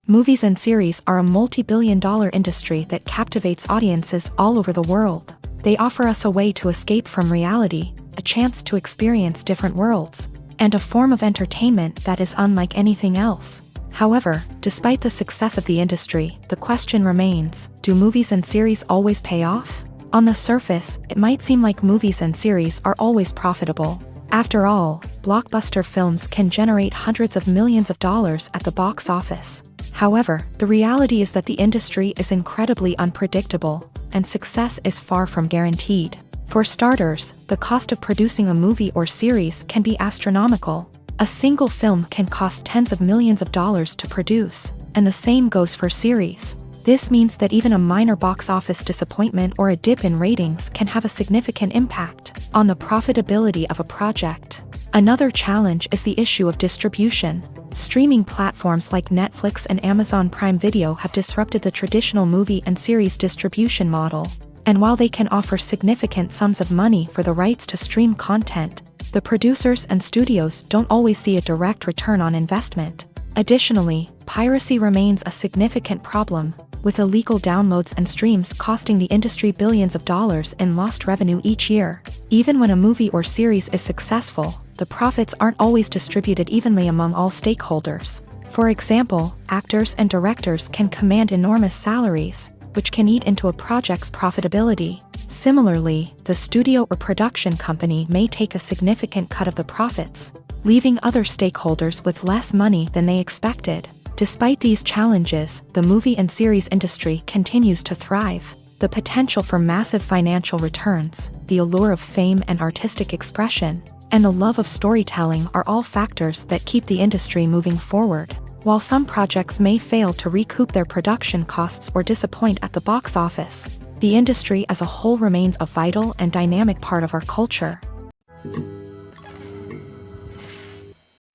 Movies and series are a multi-billion-dollar industry that captivates audiences all over the world. They offer us a way to escape from reality, a chance to experience different worlds, and a form of entertainment that is unlike anything else. However, despite the success of the industry, the question remains, do movies and series always pay off? On the surface, it might seem like movies and series are always profitable. After all, blockbuster films can generate hundreds of millions of dollars at the box office. However, the reality is that the industry is incredibly unpredictable, and success is far from guaranteed. For starters, the cost of producing a movie or series can be astronomical. A single film can cost tens of millions of dollars to produce, and the same goes for series. This means that even a minor box office disappointment or a dip in ratings can have a significant impact on the profitability of a project. Another challenge is the issue of distribution. Streaming platforms like Netflix and Amazon Prime Video have disrupted the traditional movie and series distribution model. And while they can offer significant sums of money for the rights to stream content, the producers and studios don't always see a direct return on investment. Additionally, piracy remains a significant problem, with illegal downloads and streams costing the industry billions of dollars in lost revenue each year. Even when a movie or series is successful, the profits aren't always distributed evenly among all stakeholders. For example, actors and directors can command enormous salaries, which can eat into a project's profitability. Similarly, the studio or production company may take a significant cut of the profits, leaving other stakeholders with less money than they expected. Despite these challenges, the movie and series industry continues to thrive. The potential for massive financial returns, the allure of fame and artistic expression, and the love of storytelling are all factors that keep the industry moving forward. While some projects may fail to recoup their production costs or disappoint at the box office, the industry as a whole remains a vital and dynamic part of our culture.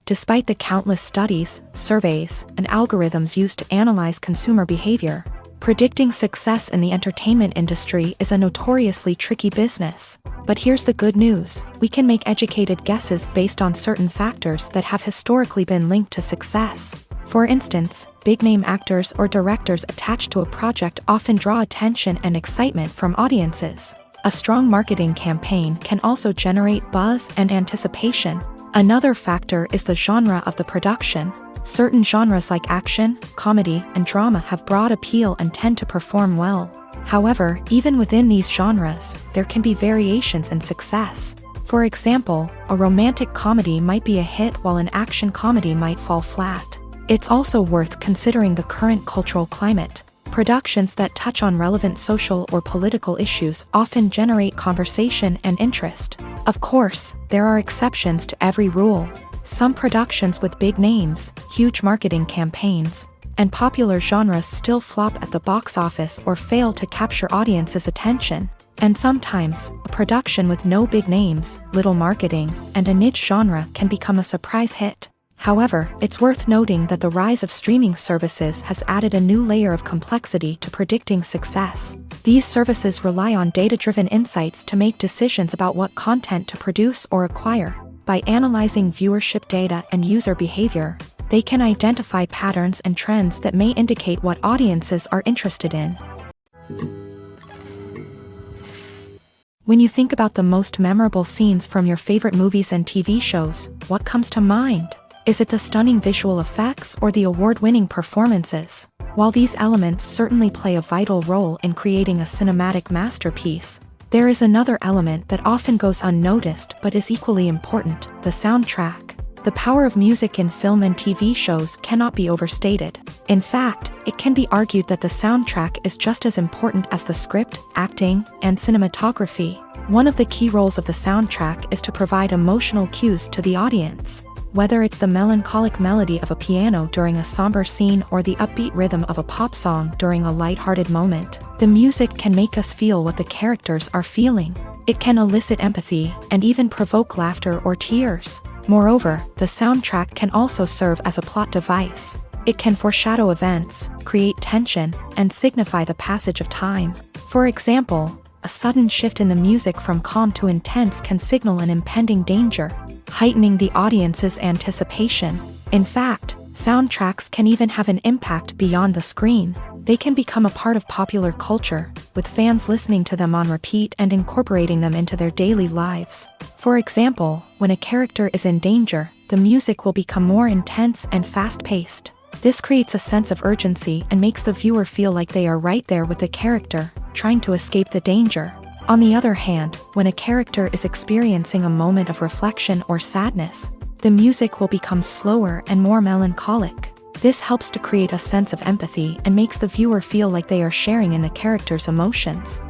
Despite the countless studies, surveys, and algorithms used to analyze consumer behavior, predicting success in the entertainment industry is a notoriously tricky business. But here's the good news: we can make educated guesses based on certain factors that have historically been linked to success. For instance, big-name actors or directors attached to a project often draw attention and excitement from audiences. A strong marketing campaign can also generate buzz and anticipation. Another factor is the genre of the production. Certain genres like action, comedy, and drama have broad appeal and tend to perform well. However, even within these genres, there can be variations in success. For example, a romantic comedy might be a hit while an action comedy might fall flat. It's also worth considering the current cultural climate. Productions that touch on relevant social or political issues often generate conversation and interest. Of course, there are exceptions to every rule. Some productions with big names, huge marketing campaigns, and popular genres still flop at the box office or fail to capture audiences' attention. And sometimes, a production with no big names, little marketing, and a niche genre can become a surprise hit. However, it's worth noting that the rise of streaming services has added a new layer of complexity to predicting success. These services rely on data-driven insights to make decisions about what content to produce or acquire. By analyzing viewership data and user behavior, they can identify patterns and trends that may indicate what audiences are interested in. When you think about the most memorable scenes from your favorite movies and TV shows, what comes to mind? Is it the stunning visual effects or the award-winning performances? While these elements certainly play a vital role in creating a cinematic masterpiece, there is another element that often goes unnoticed but is equally important: the soundtrack. The power of music in film and TV shows cannot be overstated. In fact, it can be argued that the soundtrack is just as important as the script, acting, and cinematography. One of the key roles of the soundtrack is to provide emotional cues to the audience. Whether it's the melancholic melody of a piano during a somber scene or the upbeat rhythm of a pop song during a lighthearted moment, the music can make us feel what the characters are feeling. It can elicit empathy and even provoke laughter or tears. Moreover, the soundtrack can also serve as a plot device. It can foreshadow events, create tension, and signify the passage of time. For example, a sudden shift in the music from calm to intense can signal an impending danger, heightening the audience's anticipation. In fact, soundtracks can even have an impact beyond the screen. They can become a part of popular culture, with fans listening to them on repeat and incorporating them into their daily lives. For example, when a character is in danger, the music will become more intense and fast-paced. This creates a sense of urgency and makes the viewer feel like they are right there with the character, trying to escape the danger. On the other hand, when a character is experiencing a moment of reflection or sadness, the music will become slower and more melancholic. This helps to create a sense of empathy and makes the viewer feel like they are sharing in the character's emotions.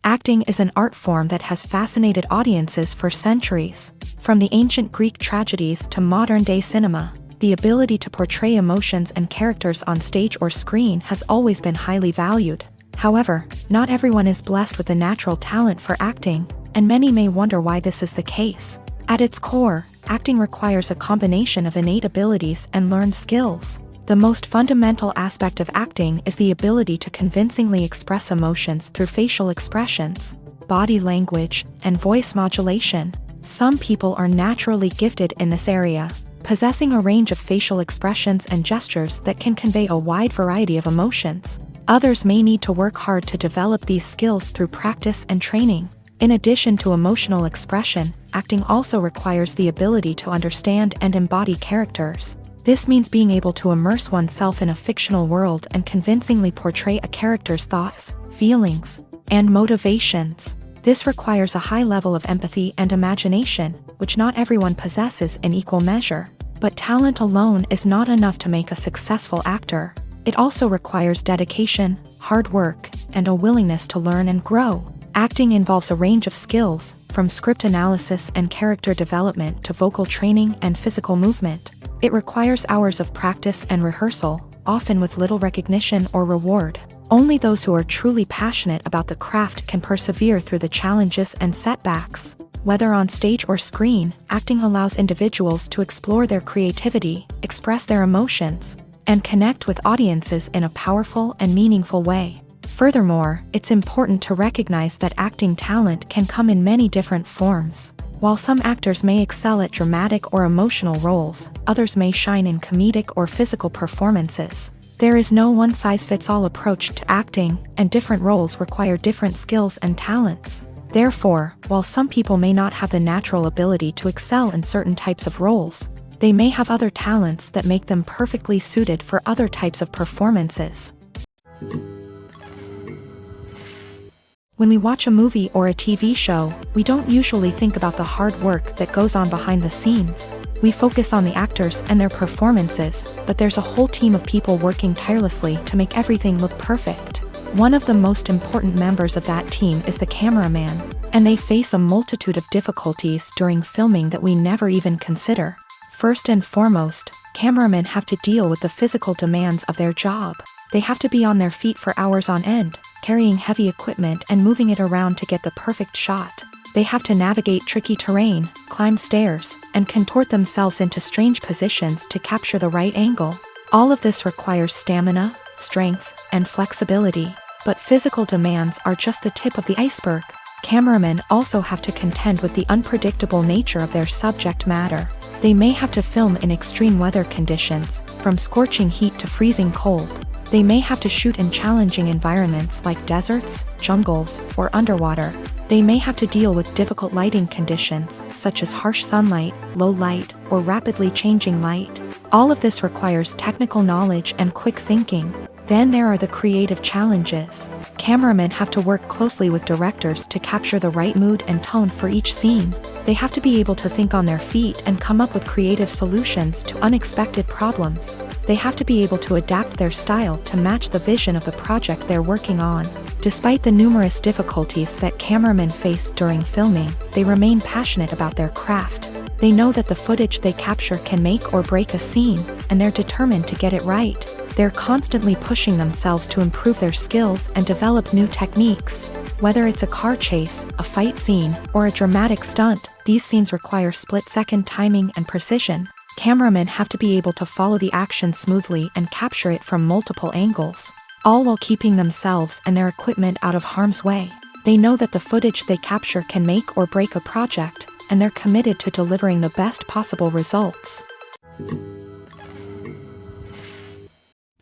Acting is an art form that has fascinated audiences for centuries. From the ancient Greek tragedies to modern-day cinema, the ability to portray emotions and characters on stage or screen has always been highly valued. However, not everyone is blessed with the natural talent for acting, and many may wonder why this is the case. At its core, acting requires a combination of innate abilities and learned skills. The most fundamental aspect of acting is the ability to convincingly express emotions through facial expressions, body language, and voice modulation. Some people are naturally gifted in this area, possessing a range of facial expressions and gestures that can convey a wide variety of emotions. Others may need to work hard to develop these skills through practice and training. In addition to emotional expression, acting also requires the ability to understand and embody characters. This means being able to immerse oneself in a fictional world and convincingly portray a character's thoughts, feelings, and motivations. This requires a high level of empathy and imagination, which not everyone possesses in equal measure. But talent alone is not enough to make a successful actor. It also requires dedication, hard work, and a willingness to learn and grow. Acting involves a range of skills, from script analysis and character development to vocal training and physical movement. It requires hours of practice and rehearsal, often with little recognition or reward. Only those who are truly passionate about the craft can persevere through the challenges and setbacks. Whether on stage or screen, acting allows individuals to explore their creativity, express their emotions, and connect with audiences in a powerful and meaningful way. Furthermore, it's important to recognize that acting talent can come in many different forms. While some actors may excel at dramatic or emotional roles, others may shine in comedic or physical performances. There is no one-size-fits-all approach to acting, and different roles require different skills and talents. Therefore, while some people may not have the natural ability to excel in certain types of roles, They may have other talents that make them perfectly suited for other types of performances. When we watch a movie or a TV show, we don't usually think about the hard work that goes on behind the scenes. We focus on the actors and their performances, but there's a whole team of people working tirelessly to make everything look perfect. One of the most important members of that team is the cameraman, and they face a multitude of difficulties during filming that we never even consider. First and foremost, cameramen have to deal with the physical demands of their job. They have to be on their feet for hours on end, carrying heavy equipment and moving it around to get the perfect shot. They have to navigate tricky terrain, climb stairs, and contort themselves into strange positions to capture the right angle. All of this requires stamina, strength, and flexibility. But physical demands are just the tip of the iceberg. Cameramen also have to contend with the unpredictable nature of their subject matter. They may have to film in extreme weather conditions, from scorching heat to freezing cold. They may have to shoot in challenging environments like deserts, jungles, or underwater. They may have to deal with difficult lighting conditions, such as harsh sunlight, low light, or rapidly changing light. All of this requires technical knowledge and quick thinking. Then there are the creative challenges. Cameramen have to work closely with directors to capture the right mood and tone for each scene. They have to be able to think on their feet and come up with creative solutions to unexpected problems. They have to be able to adapt their style to match the vision of the project they're working on. Despite the numerous difficulties that cameramen face during filming, they remain passionate about their craft. They know that the footage they capture can make or break a scene, and they're determined to get it right. They're constantly pushing themselves to improve their skills and develop new techniques. Whether it's a car chase, a fight scene, or a dramatic stunt, these scenes require split-second timing and precision. Cameramen have to be able to follow the action smoothly and capture it from multiple angles, all while keeping themselves and their equipment out of harm's way. They know that the footage they capture can make or break a project, and they're committed to delivering the best possible results.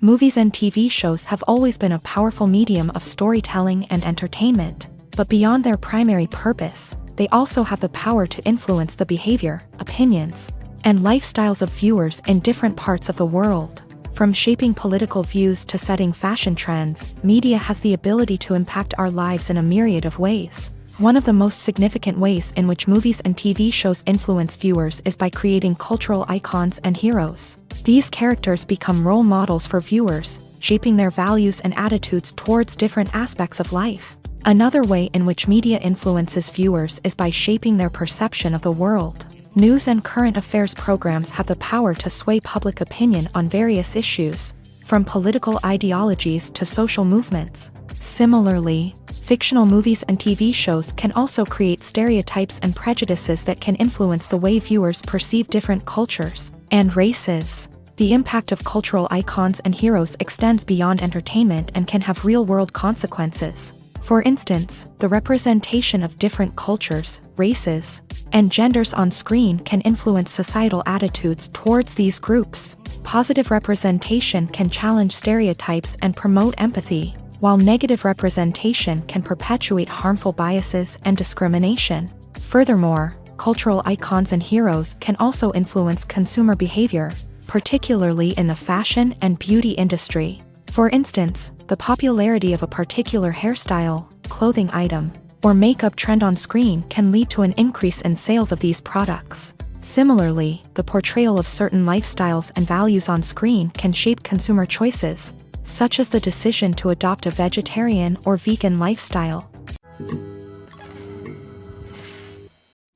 Movies and TV shows have always been a powerful medium of storytelling and entertainment, but beyond their primary purpose, they also have the power to influence the behavior, opinions, and lifestyles of viewers in different parts of the world. From shaping political views to setting fashion trends, media has the ability to impact our lives in a myriad of ways. One of the most significant ways in which movies and TV shows influence viewers is by creating cultural icons and heroes. These characters become role models for viewers, shaping their values and attitudes towards different aspects of life. Another way in which media influences viewers is by shaping their perception of the world. News and current affairs programs have the power to sway public opinion on various issues, from political ideologies to social movements. Similarly, fictional movies and TV shows can also create stereotypes and prejudices that can influence the way viewers perceive different cultures and races. The impact of cultural icons and heroes extends beyond entertainment and can have real-world consequences. For instance, the representation of different cultures, races, and genders on screen can influence societal attitudes towards these groups. Positive representation can challenge stereotypes and promote empathy, while negative representation can perpetuate harmful biases and discrimination. Furthermore, cultural icons and heroes can also influence consumer behavior, particularly in the fashion and beauty industry. For instance, the popularity of a particular hairstyle, clothing item, or makeup trend on screen can lead to an increase in sales of these products. Similarly, the portrayal of certain lifestyles and values on screen can shape consumer choices, such as the decision to adopt a vegetarian or vegan lifestyle.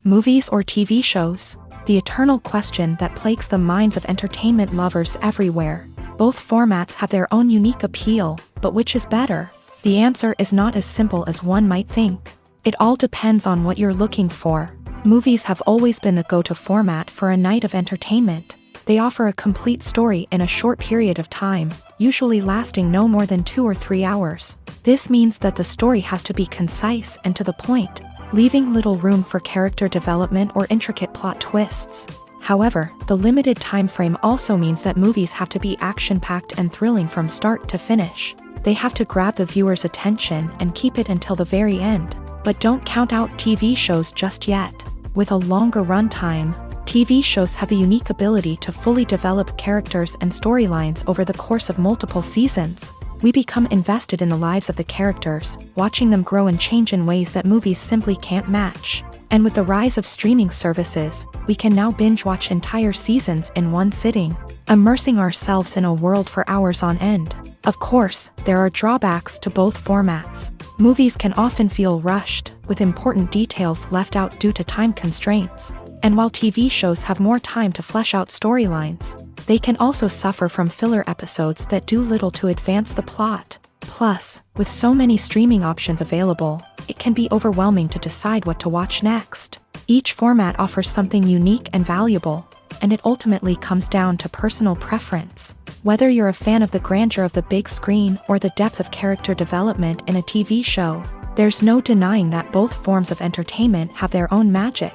Movies or TV shows? The eternal question that plagues the minds of entertainment lovers everywhere. Both formats have their own unique appeal, but which is better? The answer is not as simple as one might think. It all depends on what you're looking for. Movies have always been the go-to format for a night of entertainment. They offer a complete story in a short period of time, usually lasting no more than 2 or 3 hours. This means that the story has to be concise and to the point, leaving little room for character development or intricate plot twists. However, the limited time frame also means that movies have to be action-packed and thrilling from start to finish. They have to grab the viewer's attention and keep it until the very end. But don't count out TV shows just yet. With a longer runtime, TV shows have the unique ability to fully develop characters and storylines over the course of multiple seasons. We become invested in the lives of the characters, watching them grow and change in ways that movies simply can't match. And with the rise of streaming services, we can now binge-watch entire seasons in one sitting, immersing ourselves in a world for hours on end. Of course, there are drawbacks to both formats. Movies can often feel rushed, with important details left out due to time constraints. And while TV shows have more time to flesh out storylines, they can also suffer from filler episodes that do little to advance the plot. Plus, with so many streaming options available, it can be overwhelming to decide what to watch next. Each format offers something unique and valuable, and it ultimately comes down to personal preference. Whether you're a fan of the grandeur of the big screen or the depth of character development in a TV show, there's no denying that both forms of entertainment have their own magic.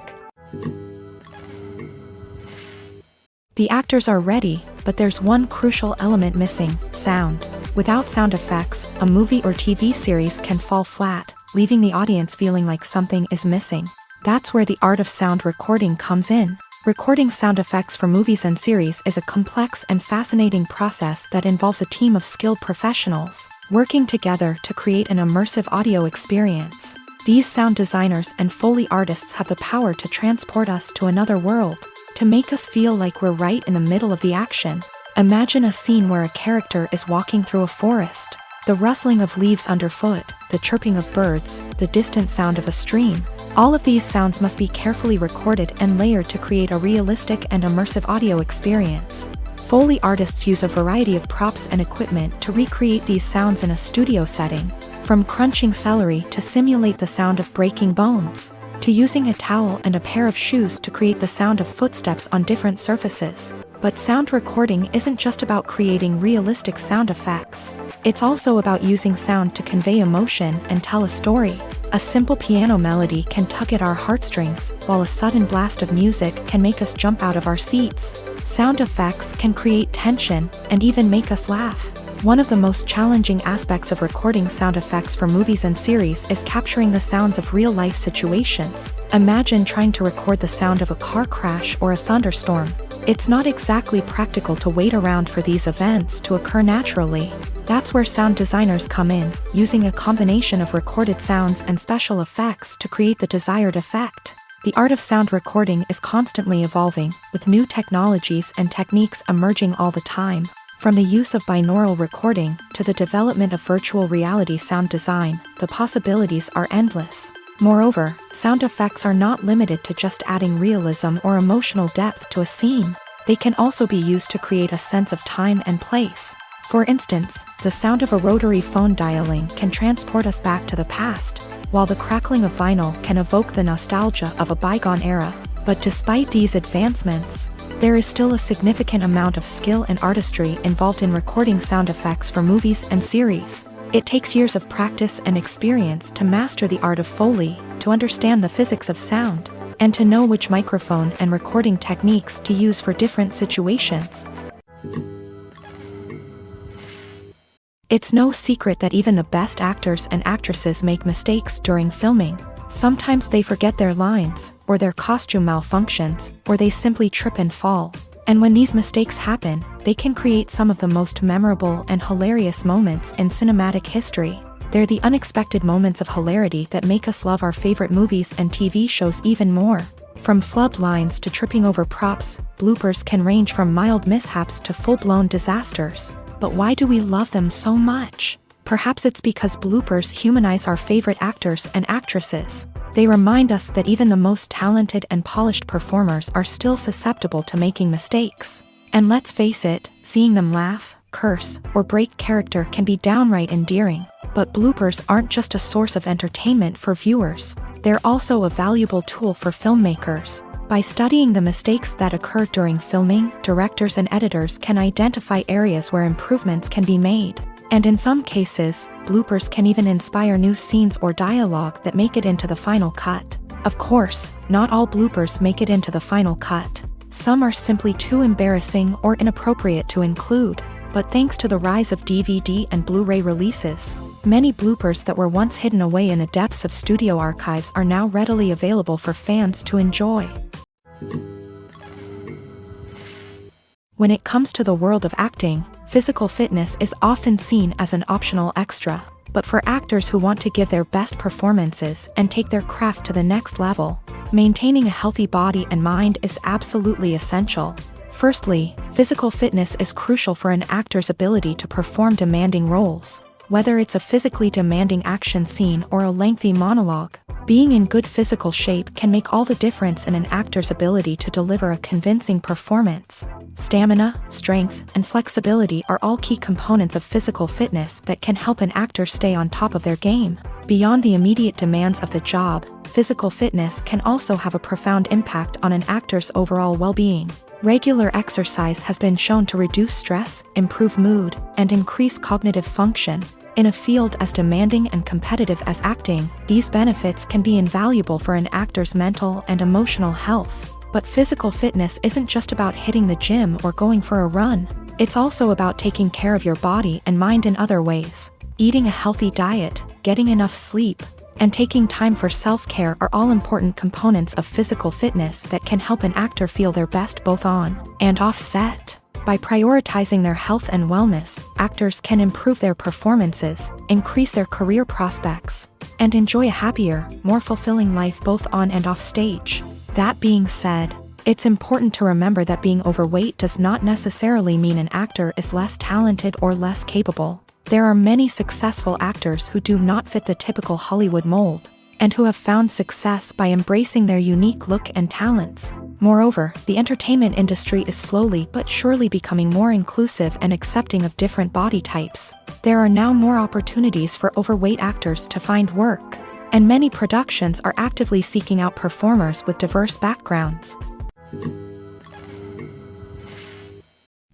The actors are ready, but there's one crucial element missing: sound. Without sound effects, a movie or TV series can fall flat, leaving the audience feeling like something is missing. That's where the art of sound recording comes in. Recording sound effects for movies and series is a complex and fascinating process that involves a team of skilled professionals working together to create an immersive audio experience. These sound designers and Foley artists have the power to transport us to another world, to make us feel like we're right in the middle of the action. Imagine a scene where a character is walking through a forest. The rustling of leaves underfoot, the chirping of birds, the distant sound of a stream. All of these sounds must be carefully recorded and layered to create a realistic and immersive audio experience. Foley artists use a variety of props and equipment to recreate these sounds in a studio setting, from crunching celery to simulate the sound of breaking bones, to using a towel and a pair of shoes to create the sound of footsteps on different surfaces. But sound recording isn't just about creating realistic sound effects. It's also about using sound to convey emotion and tell a story. A simple piano melody can tug at our heartstrings, while a sudden blast of music can make us jump out of our seats. Sound effects can create tension and even make us laugh. One of the most challenging aspects of recording sound effects for movies and series is capturing the sounds of real-life situations. Imagine trying to record the sound of a car crash or a thunderstorm. It's not exactly practical to wait around for these events to occur naturally. That's where sound designers come in, using a combination of recorded sounds and special effects to create the desired effect. The art of sound recording is constantly evolving, with new technologies and techniques emerging all the time. From the use of binaural recording to the development of virtual reality sound design, the possibilities are endless. Moreover, sound effects are not limited to just adding realism or emotional depth to a scene. They can also be used to create a sense of time and place. For instance, the sound of a rotary phone dialing can transport us back to the past, while the crackling of vinyl can evoke the nostalgia of a bygone era. But despite these advancements, there is still a significant amount of skill and artistry involved in recording sound effects for movies and series. It takes years of practice and experience to master the art of Foley, to understand the physics of sound, and to know which microphone and recording techniques to use for different situations. It's no secret that even the best actors and actresses make mistakes during filming. Sometimes they forget their lines, or their costume malfunctions, or they simply trip and fall. And when these mistakes happen, they can create some of the most memorable and hilarious moments in cinematic history. They're the unexpected moments of hilarity that make us love our favorite movies and TV shows even more. From flubbed lines to tripping over props, bloopers can range from mild mishaps to full-blown disasters. But why do we love them so much? Perhaps it's because bloopers humanize our favorite actors and actresses. They remind us that even the most talented and polished performers are still susceptible to making mistakes. And let's face it, seeing them laugh, curse, or break character can be downright endearing. But bloopers aren't just a source of entertainment for viewers. They're also a valuable tool for filmmakers. By studying the mistakes that occur during filming, directors and editors can identify areas where improvements can be made. And in some cases, bloopers can even inspire new scenes or dialogue that make it into the final cut. Of course, not all bloopers make it into the final cut. Some are simply too embarrassing or inappropriate to include. But thanks to the rise of DVD and Blu-ray releases, many bloopers that were once hidden away in the depths of studio archives are now readily available for fans to enjoy. When it comes to the world of acting, physical fitness is often seen as an optional extra. But for actors who want to give their best performances and take their craft to the next level, maintaining a healthy body and mind is absolutely essential. Firstly, physical fitness is crucial for an actor's ability to perform demanding roles. Whether it's a physically demanding action scene or a lengthy monologue, being in good physical shape can make all the difference in an actor's ability to deliver a convincing performance. Stamina, strength, and flexibility are all key components of physical fitness that can help an actor stay on top of their game. Beyond the immediate demands of the job, physical fitness can also have a profound impact on an actor's overall well-being. Regular exercise has been shown to reduce stress, improve mood, and increase cognitive function. In a field as demanding and competitive as acting, these benefits can be invaluable for an actor's mental and emotional health. But physical fitness isn't just about hitting the gym or going for a run. It's also about taking care of your body and mind in other ways. Eating a healthy diet, getting enough sleep, and taking time for self-care are all important components of physical fitness that can help an actor feel their best both on and off set. By prioritizing their health and wellness, actors can improve their performances, increase their career prospects, and enjoy a happier, more fulfilling life both on and off stage. That being said, it's important to remember that being overweight does not necessarily mean an actor is less talented or less capable. There are many successful actors who do not fit the typical Hollywood mold, and who have found success by embracing their unique look and talents. Moreover, the entertainment industry is slowly but surely becoming more inclusive and accepting of different body types. There are now more opportunities for overweight actors to find work, and many productions are actively seeking out performers with diverse backgrounds.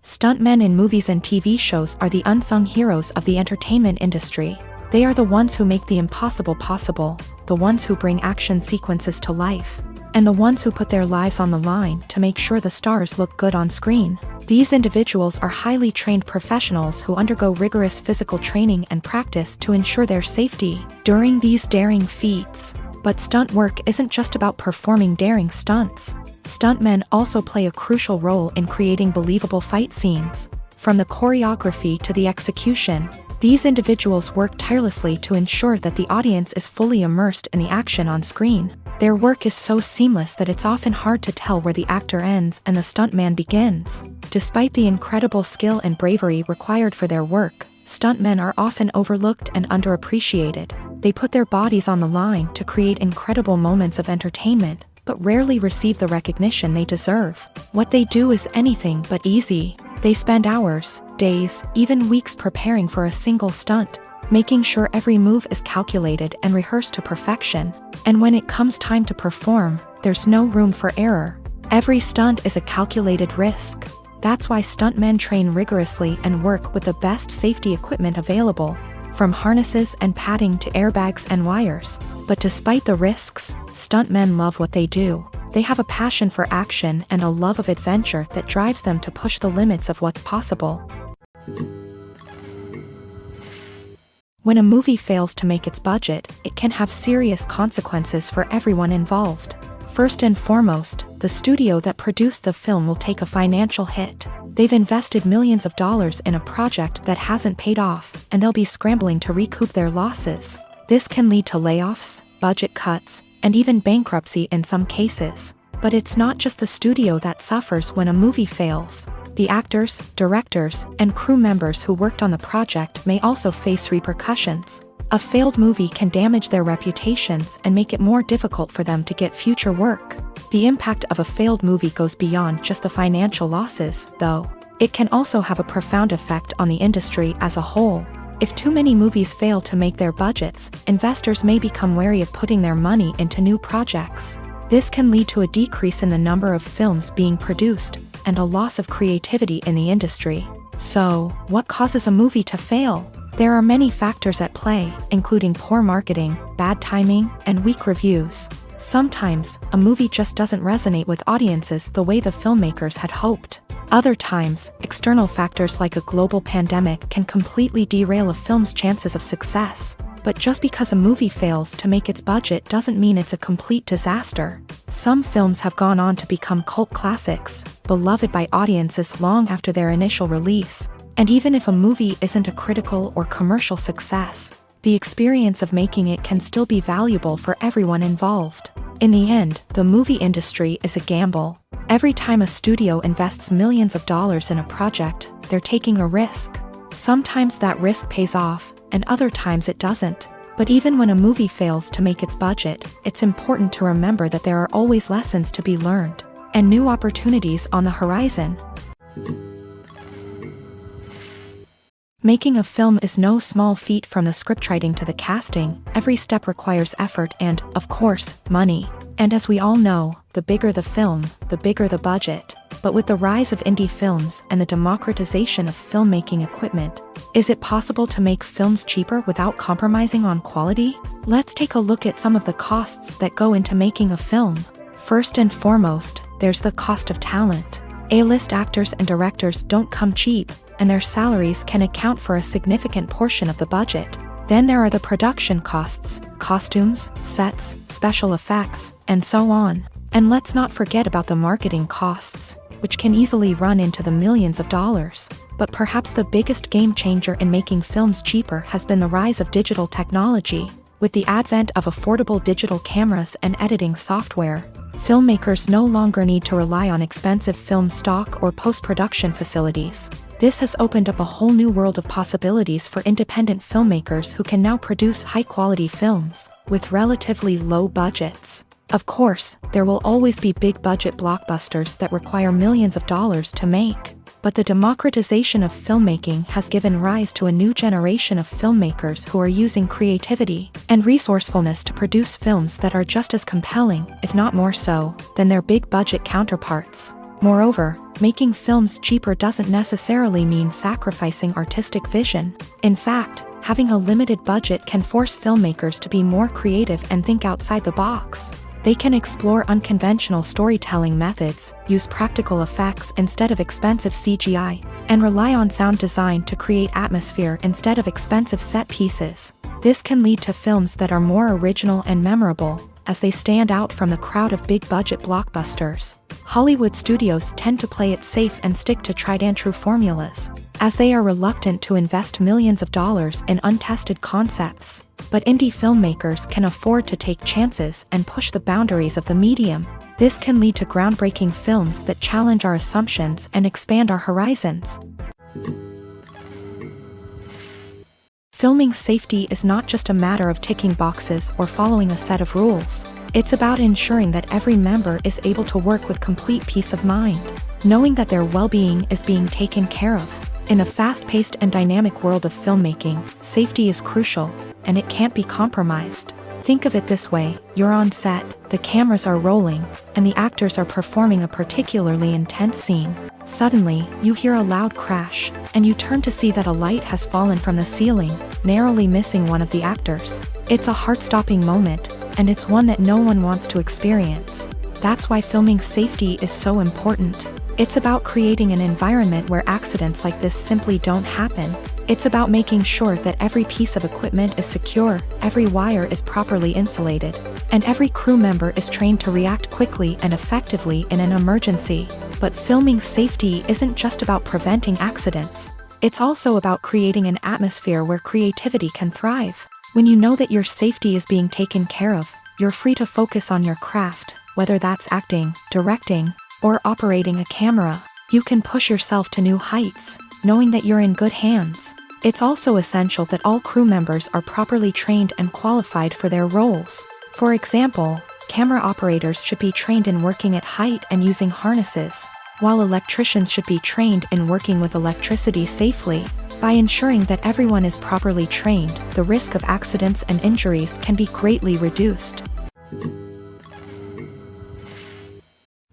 Stuntmen in movies and TV shows are the unsung heroes of the entertainment industry. They are the ones who make the impossible possible, the ones who bring action sequences to life, and the ones who put their lives on the line to make sure the stars look good on screen. These individuals are highly trained professionals who undergo rigorous physical training and practice to ensure their safety during these daring feats. But stunt work isn't just about performing daring stunts. Stuntmen also play a crucial role in creating believable fight scenes. From the choreography to the execution, these individuals work tirelessly to ensure that the audience is fully immersed in the action on screen. Their work is so seamless that it's often hard to tell where the actor ends and the stuntman begins. Despite the incredible skill and bravery required for their work, stuntmen are often overlooked and underappreciated. They put their bodies on the line to create incredible moments of entertainment, but rarely receive the recognition they deserve. What they do is anything but easy. They spend hours, days, even weeks preparing for a single stunt, making sure every move is calculated and rehearsed to perfection. And when it comes time to perform, there's no room for error. Every stunt is a calculated risk. That's why stuntmen train rigorously and work with the best safety equipment available, from harnesses and padding to airbags and wires. But despite the risks, stuntmen love what they do. They have a passion for action and a love of adventure that drives them to push the limits of what's possible. When a movie fails to make its budget, it can have serious consequences for everyone involved. First and foremost, the studio that produced the film will take a financial hit. They've invested millions of dollars in a project that hasn't paid off, and they'll be scrambling to recoup their losses. This can lead to layoffs, budget cuts, and even bankruptcy in some cases. But it's not just the studio that suffers when a movie fails. The actors, directors, and crew members who worked on the project may also face repercussions. A failed movie can damage their reputations and make it more difficult for them to get future work. The impact of a failed movie goes beyond just the financial losses, though. It can also have a profound effect on the industry as a whole. If too many movies fail to make their budgets, investors may become wary of putting their money into new projects. This can lead to a decrease in the number of films being produced, and a loss of creativity in the industry. So, what causes a movie to fail? There are many factors at play, including poor marketing, bad timing, and weak reviews. Sometimes, a movie just doesn't resonate with audiences the way the filmmakers had hoped. Other times, external factors like a global pandemic can completely derail a film's chances of success. But just because a movie fails to make its budget doesn't mean it's a complete disaster. Some films have gone on to become cult classics, beloved by audiences long after their initial release. And even if a movie isn't a critical or commercial success, the experience of making it can still be valuable for everyone involved. In the end, the movie industry is a gamble. Every time a studio invests millions of dollars in a project, they're taking a risk. Sometimes that risk pays off, and other times it doesn't. But even when a movie fails to make its budget, it's important to remember that there are always lessons to be learned, and new opportunities on the horizon. Making a film is no small feat. From the scriptwriting to the casting, every step requires effort and, of course, money. And as we all know, the bigger the film, the bigger the budget. But with the rise of indie films and the democratization of filmmaking equipment, is it possible to make films cheaper without compromising on quality? Let's take a look at some of the costs that go into making a film. First and foremost, there's the cost of talent. A-list actors and directors don't come cheap, and their salaries can account for a significant portion of the budget. Then there are the production costs, costumes, sets, special effects, and so on. And let's not forget about the marketing costs, which can easily run into the millions of dollars. But perhaps the biggest game changer in making films cheaper has been the rise of digital technology. With the advent of affordable digital cameras and editing software, filmmakers no longer need to rely on expensive film stock or post-production facilities. This has opened up a whole new world of possibilities for independent filmmakers who can now produce high-quality films with relatively low budgets. Of course, there will always be big-budget blockbusters that require millions of dollars to make. But the democratization of filmmaking has given rise to a new generation of filmmakers who are using creativity and resourcefulness to produce films that are just as compelling, if not more so, than their big-budget counterparts. Moreover, making films cheaper doesn't necessarily mean sacrificing artistic vision. In fact, having a limited budget can force filmmakers to be more creative and think outside the box. They can explore unconventional storytelling methods, use practical effects instead of expensive CGI, and rely on sound design to create atmosphere instead of expensive set pieces. This can lead to films that are more original and memorable, as they stand out from the crowd of big-budget blockbusters. Hollywood studios tend to play it safe and stick to tried-and-true formulas, as they are reluctant to invest millions of dollars in untested concepts. But indie filmmakers can afford to take chances and push the boundaries of the medium. This can lead to groundbreaking films that challenge our assumptions and expand our horizons. Filming safety is not just a matter of ticking boxes or following a set of rules. It's about ensuring that every member is able to work with complete peace of mind, knowing that their well-being is being taken care of. In a fast-paced and dynamic world of filmmaking, safety is crucial, and it can't be compromised. Think of it this way: you're on set, the cameras are rolling, and the actors are performing a particularly intense scene. Suddenly, you hear a loud crash, and you turn to see that a light has fallen from the ceiling, narrowly missing one of the actors. It's a heart-stopping moment, and it's one that no one wants to experience. That's why filming safety is so important. It's about creating an environment where accidents like this simply don't happen. It's about making sure that every piece of equipment is secure, every wire is properly insulated, and every crew member is trained to react quickly and effectively in an emergency. But filming safety isn't just about preventing accidents. It's also about creating an atmosphere where creativity can thrive. When you know that your safety is being taken care of, you're free to focus on your craft, whether that's acting, directing, or operating a camera. You can push yourself to new heights, knowing that you're in good hands. It's also essential that all crew members are properly trained and qualified for their roles. For example, camera operators should be trained in working at height and using harnesses, while electricians should be trained in working with electricity safely. By ensuring that everyone is properly trained, the risk of accidents and injuries can be greatly reduced.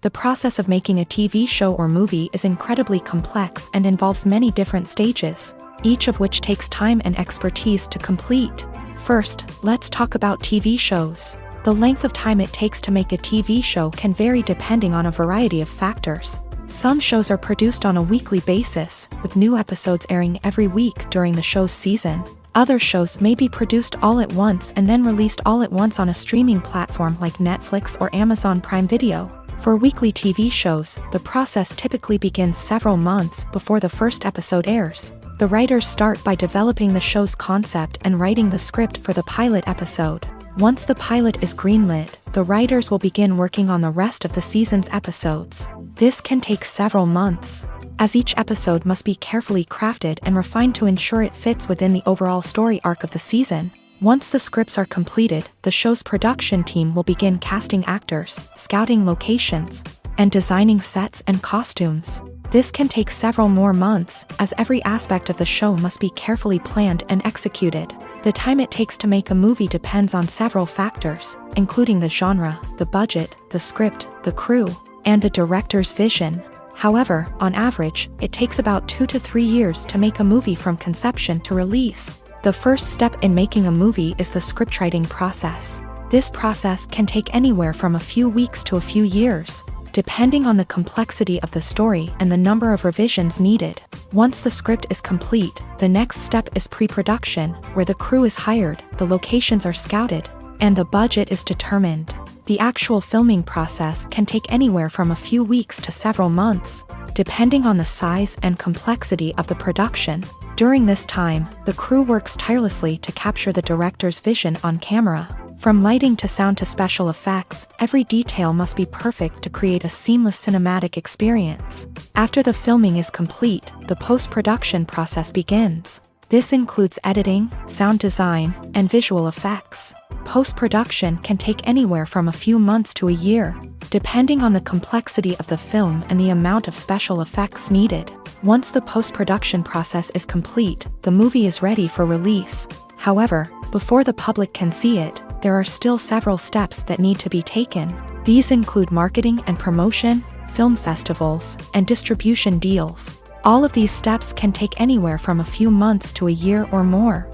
The process of making a TV show or movie is incredibly complex and involves many different stages, each of which takes time and expertise to complete. First, let's talk about TV shows. The length of time it takes to make a TV show can vary depending on a variety of factors. Some shows are produced on a weekly basis, with new episodes airing every week during the show's season. Other shows may be produced all at once and then released all at once on a streaming platform like Netflix or Amazon Prime Video. For weekly TV shows, the process typically begins several months before the first episode airs. The writers start by developing the show's concept and writing the script for the pilot episode. Once the pilot is greenlit, the writers will begin working on the rest of the season's episodes. This can take several months, as each episode must be carefully crafted and refined to ensure it fits within the overall story arc of the season. Once the scripts are completed, the show's production team will begin casting actors, scouting locations, and designing sets and costumes. This can take several more months, as every aspect of the show must be carefully planned and executed. The time it takes to make a movie depends on several factors, including the genre, the budget, the script, the crew, and the director's vision. However, on average, it takes about 2 to 3 years to make a movie from conception to release. The first step in making a movie is the scriptwriting process. This process can take anywhere from a few weeks to a few years, depending on the complexity of the story and the number of revisions needed. Once the script is complete, the next step is pre-production, where the crew is hired, the locations are scouted, and the budget is determined. The actual filming process can take anywhere from a few weeks to several months, depending on the size and complexity of the production. During this time, the crew works tirelessly to capture the director's vision on camera. From lighting to sound to special effects, every detail must be perfect to create a seamless cinematic experience. After the filming is complete, the post-production process begins. This includes editing, sound design, and visual effects. Post-production can take anywhere from a few months to a year, depending on the complexity of the film and the amount of special effects needed. Once the post-production process is complete, the movie is ready for release. However, before the public can see it, there are still several steps that need to be taken. These include marketing and promotion, film festivals, and distribution deals. All of these steps can take anywhere from a few months to a year or more.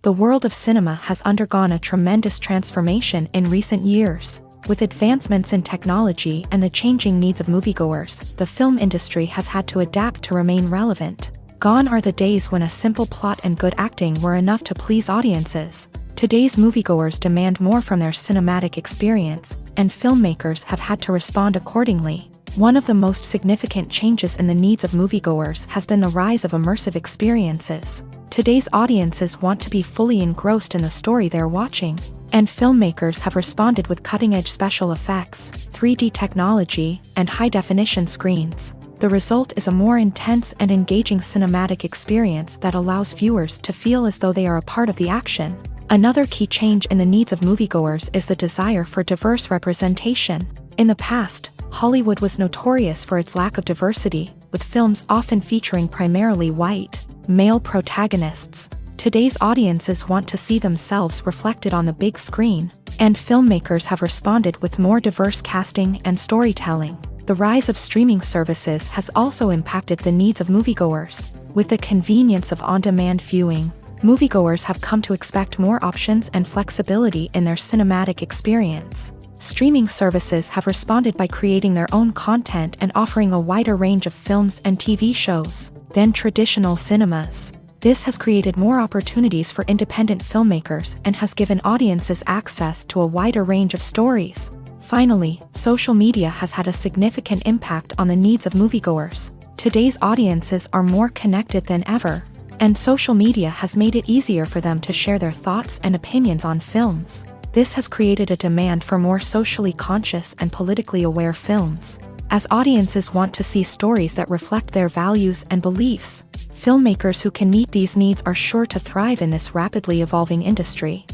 The world of cinema has undergone a tremendous transformation in recent years. With advancements in technology and the changing needs of moviegoers, the film industry has had to adapt to remain relevant. Gone are the days when a simple plot and good acting were enough to please audiences. Today's moviegoers demand more from their cinematic experience, and filmmakers have had to respond accordingly. One of the most significant changes in the needs of moviegoers has been the rise of immersive experiences. Today's audiences want to be fully engrossed in the story they're watching, and filmmakers have responded with cutting-edge special effects, 3D technology, and high-definition screens. The result is a more intense and engaging cinematic experience that allows viewers to feel as though they are a part of the action. Another key change in the needs of moviegoers is the desire for diverse representation. In the past, Hollywood was notorious for its lack of diversity, with films often featuring primarily white, male protagonists. Today's audiences want to see themselves reflected on the big screen, and filmmakers have responded with more diverse casting and storytelling. The rise of streaming services has also impacted the needs of moviegoers. With the convenience of on-demand viewing, moviegoers have come to expect more options and flexibility in their cinematic experience. Streaming services have responded by creating their own content and offering a wider range of films and TV shows than traditional cinemas. This has created more opportunities for independent filmmakers and has given audiences access to a wider range of stories. Finally, social media has had a significant impact on the needs of moviegoers. Today's audiences are more connected than ever, and social media has made it easier for them to share their thoughts and opinions on films. This has created a demand for more socially conscious and politically aware films. As audiences want to see stories that reflect their values and beliefs, filmmakers who can meet these needs are sure to thrive in this rapidly evolving industry.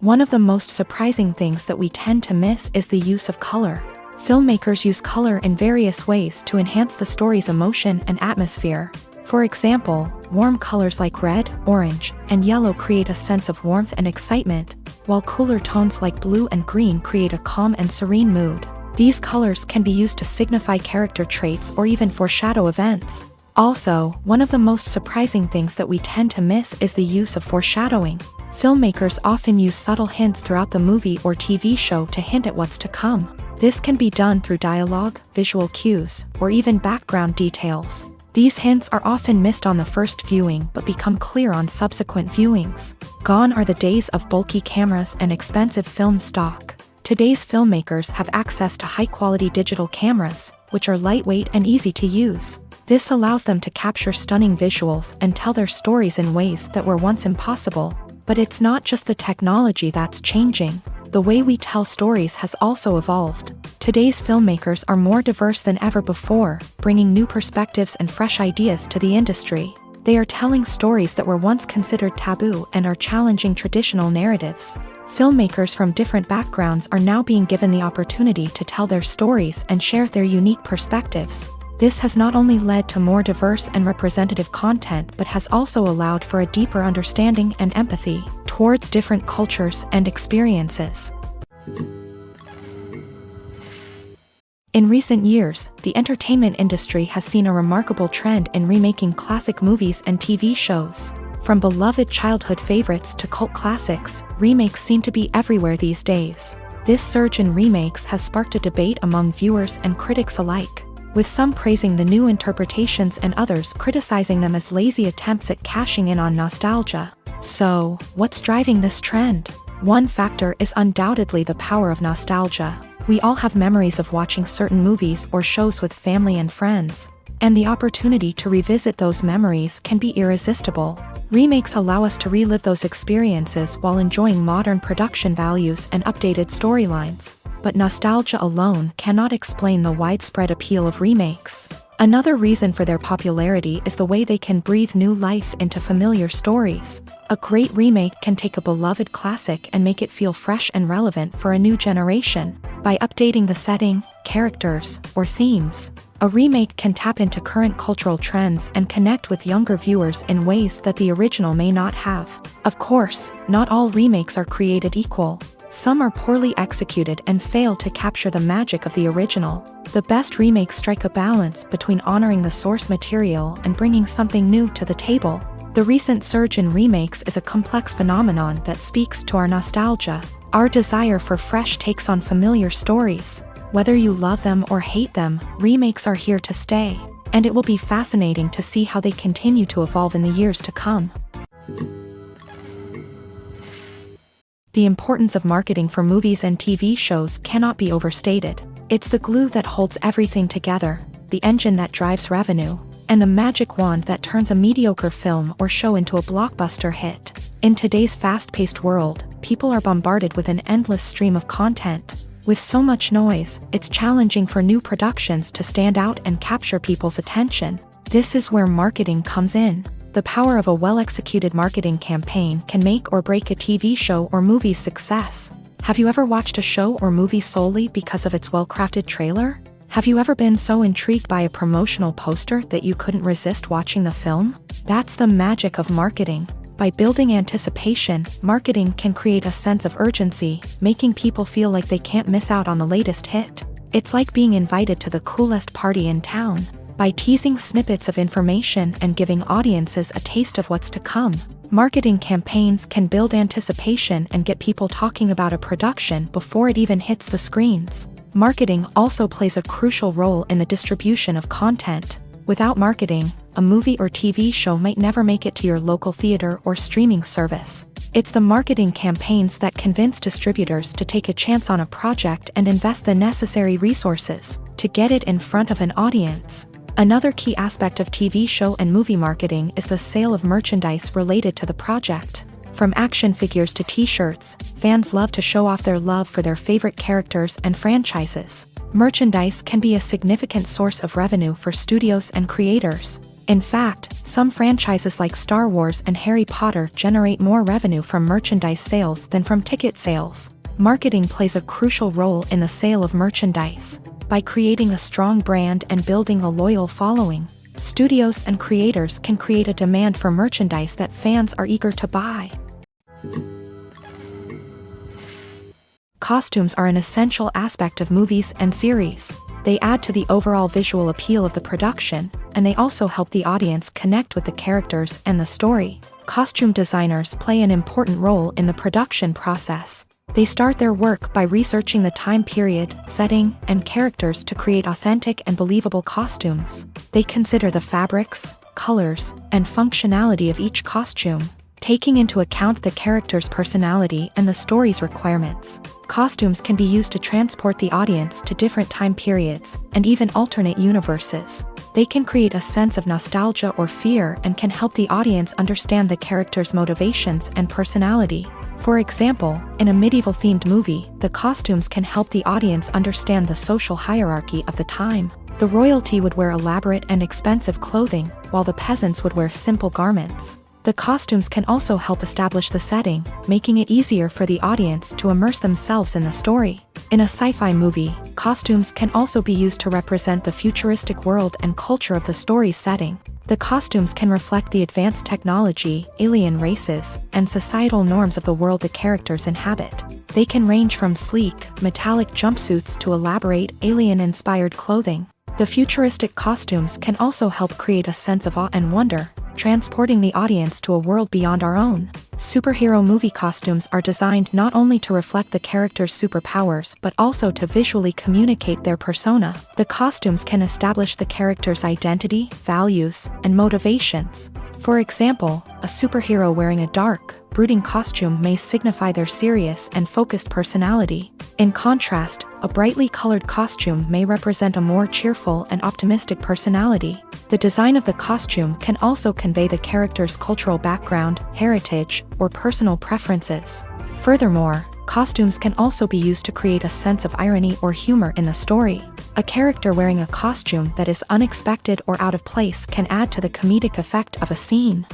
One of the most surprising things that we tend to miss is the use of color. Filmmakers use color in various ways to enhance the story's emotion and atmosphere. For example, warm colors like red, orange, and yellow create a sense of warmth and excitement, while cooler tones like blue and green create a calm and serene mood. These colors can be used to signify character traits or even foreshadow events. Also, one of the most surprising things that we tend to miss is the use of foreshadowing. Filmmakers often use subtle hints throughout the movie or TV show to hint at what's to come. This can be done through dialogue, visual cues, or even background details. These hints are often missed on the first viewing but become clear on subsequent viewings. Gone are the days of bulky cameras and expensive film stock. Today's filmmakers have access to high-quality digital cameras, which are lightweight and easy to use. This allows them to capture stunning visuals and tell their stories in ways that were once impossible. But it's not just the technology that's changing. The way we tell stories has also evolved. Today's filmmakers are more diverse than ever before, bringing new perspectives and fresh ideas to the industry. They are telling stories that were once considered taboo and are challenging traditional narratives. Filmmakers from different backgrounds are now being given the opportunity to tell their stories and share their unique perspectives. This has not only led to more diverse and representative content but has also allowed for a deeper understanding and empathy towards different cultures and experiences. In recent years, the entertainment industry has seen a remarkable trend in remaking classic movies and TV shows. From beloved childhood favorites to cult classics, remakes seem to be everywhere these days. This surge in remakes has sparked a debate among viewers and critics alike, with some praising the new interpretations and others criticizing them as lazy attempts at cashing in on nostalgia. So, what's driving this trend? One factor is undoubtedly the power of nostalgia. We all have memories of watching certain movies or shows with family and friends, and the opportunity to revisit those memories can be irresistible. Remakes allow us to relive those experiences while enjoying modern production values and updated storylines. But nostalgia alone cannot explain the widespread appeal of remakes. Another reason for their popularity is the way they can breathe new life into familiar stories. A great remake can take a beloved classic and make it feel fresh and relevant for a new generation. By updating the setting, characters, or themes, a remake can tap into current cultural trends and connect with younger viewers in ways that the original may not have. Of course, not all remakes are created equal. Some are poorly executed and fail to capture the magic of the original. The best remakes strike a balance between honoring the source material and bringing something new to the table. The recent surge in remakes is a complex phenomenon that speaks to our nostalgia, our desire for fresh takes on familiar stories. Whether you love them or hate them, remakes are here to stay, and it will be fascinating to see how they continue to evolve in the years to come. The importance of marketing for movies and TV shows cannot be overstated. It's the glue that holds everything together, the engine that drives revenue, and the magic wand that turns a mediocre film or show into a blockbuster hit. In today's fast-paced world, people are bombarded with an endless stream of content. With so much noise, it's challenging for new productions to stand out and capture people's attention. This is where marketing comes in. The power of a well-executed marketing campaign can make or break a TV show or movie's success. Have you ever watched a show or movie solely because of its well-crafted trailer? Have you ever been so intrigued by a promotional poster that you couldn't resist watching the film? That's the magic of marketing. By building anticipation, marketing can create a sense of urgency, making people feel like they can't miss out on the latest hit. It's like being invited to the coolest party in town. By teasing snippets of information and giving audiences a taste of what's to come, marketing campaigns can build anticipation and get people talking about a production before it even hits the screens. Marketing also plays a crucial role in the distribution of content. Without marketing, a movie or TV show might never make it to your local theater or streaming service. It's the marketing campaigns that convince distributors to take a chance on a project and invest the necessary resources to get it in front of an audience. Another key aspect of TV show and movie marketing is the sale of merchandise related to the project. From action figures to t-shirts, fans love to show off their love for their favorite characters and franchises. Merchandise can be a significant source of revenue for studios and creators. In fact, some franchises like Star Wars and Harry Potter generate more revenue from merchandise sales than from ticket sales. Marketing plays a crucial role in the sale of merchandise. By creating a strong brand and building a loyal following, studios and creators can create a demand for merchandise that fans are eager to buy. Costumes are an essential aspect of movies and series. They add to the overall visual appeal of the production, and they also help the audience connect with the characters and the story. Costume designers play an important role in the production process. They start their work by researching the time period, setting, and characters to create authentic and believable costumes. They consider the fabrics, colors, and functionality of each costume, taking into account the character's personality and the story's requirements. Costumes can be used to transport the audience to different time periods and even alternate universes. They can create a sense of nostalgia or fear and can help the audience understand the character's motivations and personality. For example, in a medieval-themed movie, the costumes can help the audience understand the social hierarchy of the time. The royalty would wear elaborate and expensive clothing, while the peasants would wear simple garments. The costumes can also help establish the setting, making it easier for the audience to immerse themselves in the story. In a sci-fi movie, costumes can also be used to represent the futuristic world and culture of the story's setting. The costumes can reflect the advanced technology, alien races, and societal norms of the world the characters inhabit. They can range from sleek, metallic jumpsuits to elaborate, alien-inspired clothing. The futuristic costumes can also help create a sense of awe and wonder, transporting the audience to a world beyond our own. Superhero movie costumes are designed not only to reflect the character's superpowers but also to visually communicate their persona. The costumes can establish the character's identity, values, and motivations. For example, a superhero wearing a dark, brooding costume may signify their serious and focused personality. In contrast, a brightly colored costume may represent a more cheerful and optimistic personality. The design of the costume can also convey the character's cultural background, heritage, or personal preferences. Furthermore, costumes can also be used to create a sense of irony or humor in the story. A character wearing a costume that is unexpected or out of place can add to the comedic effect of a scene.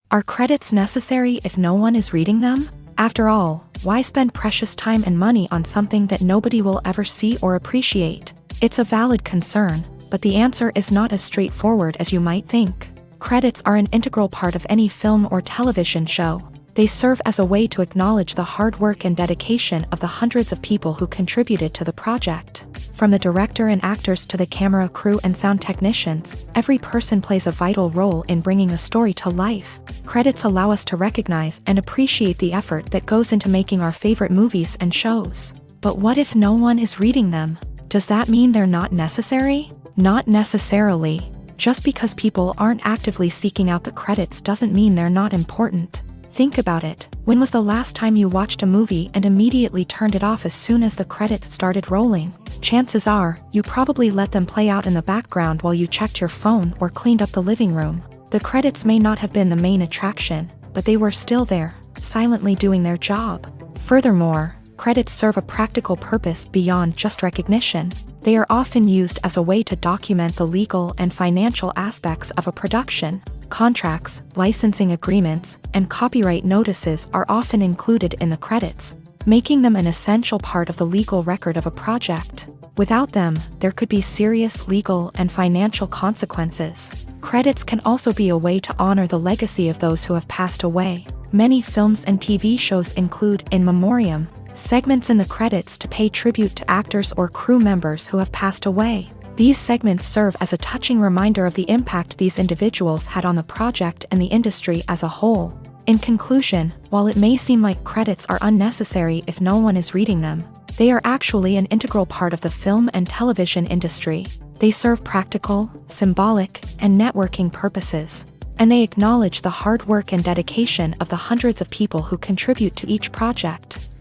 Are credits necessary if no one is reading them? After all, why spend precious time and money on something that nobody will ever see or appreciate? It's a valid concern, but the answer is not as straightforward as you might think. Credits are an integral part of any film or television show. They serve as a way to acknowledge the hard work and dedication of the hundreds of people who contributed to the project. From the director and actors to the camera crew and sound technicians, every person plays a vital role in bringing a story to life. Credits allow us to recognize and appreciate the effort that goes into making our favorite movies and shows. But what if no one is reading them? Does that mean they're not necessary? Not necessarily. Just because people aren't actively seeking out the credits doesn't mean they're not important. Think about it. When was the last time you watched a movie and immediately turned it off as soon as the credits started rolling? Chances are, you probably let them play out in the background while you checked your phone or cleaned up the living room. The credits may not have been the main attraction, but they were still there, silently doing their job. Furthermore, credits serve a practical purpose beyond just recognition. They are often used as a way to document the legal and financial aspects of a production. Contracts, licensing agreements, and copyright notices are often included in the credits, making them an essential part of the legal record of a project. Without them, there could be serious legal and financial consequences. Credits can also be a way to honor the legacy of those who have passed away. Many films and TV shows include in memoriam segments in the credits to pay tribute to actors or crew members who have passed away. These segments serve as a touching reminder of the impact these individuals had on the project and the industry as a whole. In conclusion, while it may seem like credits are unnecessary if no one is reading them, they are actually an integral part of the film and television industry. They serve practical, symbolic, and networking purposes, and they acknowledge the hard work and dedication of the hundreds of people who contribute to each project.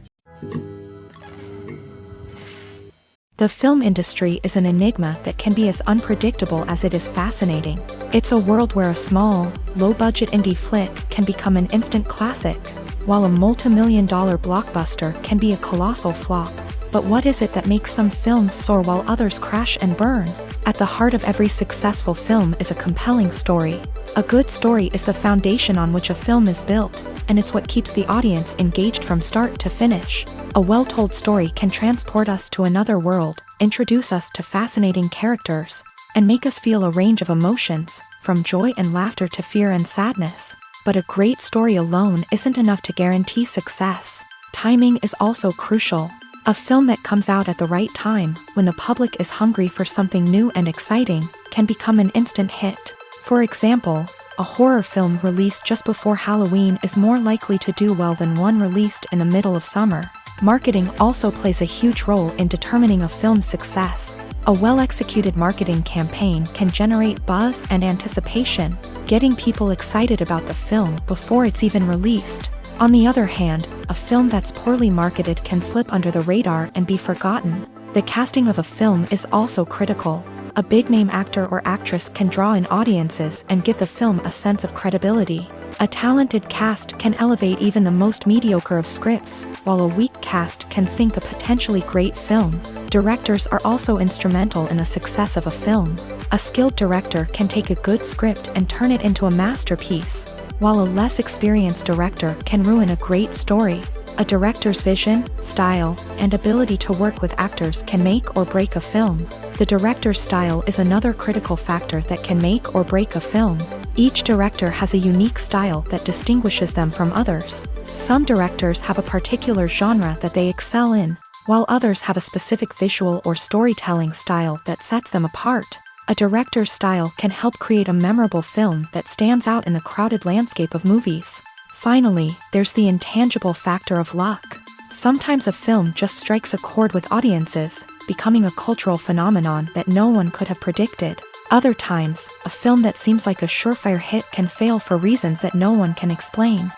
The film industry is an enigma that can be as unpredictable as it is fascinating. It's a world where a small, low-budget indie flick can become an instant classic, while a multi-million-dollar blockbuster can be a colossal flop. But what is it that makes some films soar while others crash and burn? At the heart of every successful film is a compelling story. A good story is the foundation on which a film is built, and it's what keeps the audience engaged from start to finish. A well-told story can transport us to another world, introduce us to fascinating characters, and make us feel a range of emotions, from joy and laughter to fear and sadness. But a great story alone isn't enough to guarantee success. Timing is also crucial. A film that comes out at the right time, when the public is hungry for something new and exciting, can become an instant hit. For example, a horror film released just before Halloween is more likely to do well than one released in the middle of summer. Marketing also plays a huge role in determining a film's success. A well-executed marketing campaign can generate buzz and anticipation, getting people excited about the film before it's even released. On the other hand, a film that's poorly marketed can slip under the radar and be forgotten. The casting of a film is also critical. A big-name actor or actress can draw in audiences and give the film a sense of credibility. A talented cast can elevate even the most mediocre of scripts, while a weak cast can sink a potentially great film. Directors are also instrumental in the success of a film. A skilled director can take a good script and turn it into a masterpiece, while a less experienced director can ruin a great story. A director's vision, style, and ability to work with actors can make or break a film. The director's style is another critical factor that can make or break a film. Each director has a unique style that distinguishes them from others. Some directors have a particular genre that they excel in, while others have a specific visual or storytelling style that sets them apart. A director's style can help create a memorable film that stands out in the crowded landscape of movies. Finally, there's the intangible factor of luck. Sometimes a film just strikes a chord with audiences, becoming a cultural phenomenon that no one could have predicted. Other times, a film that seems like a surefire hit can fail for reasons that no one can explain.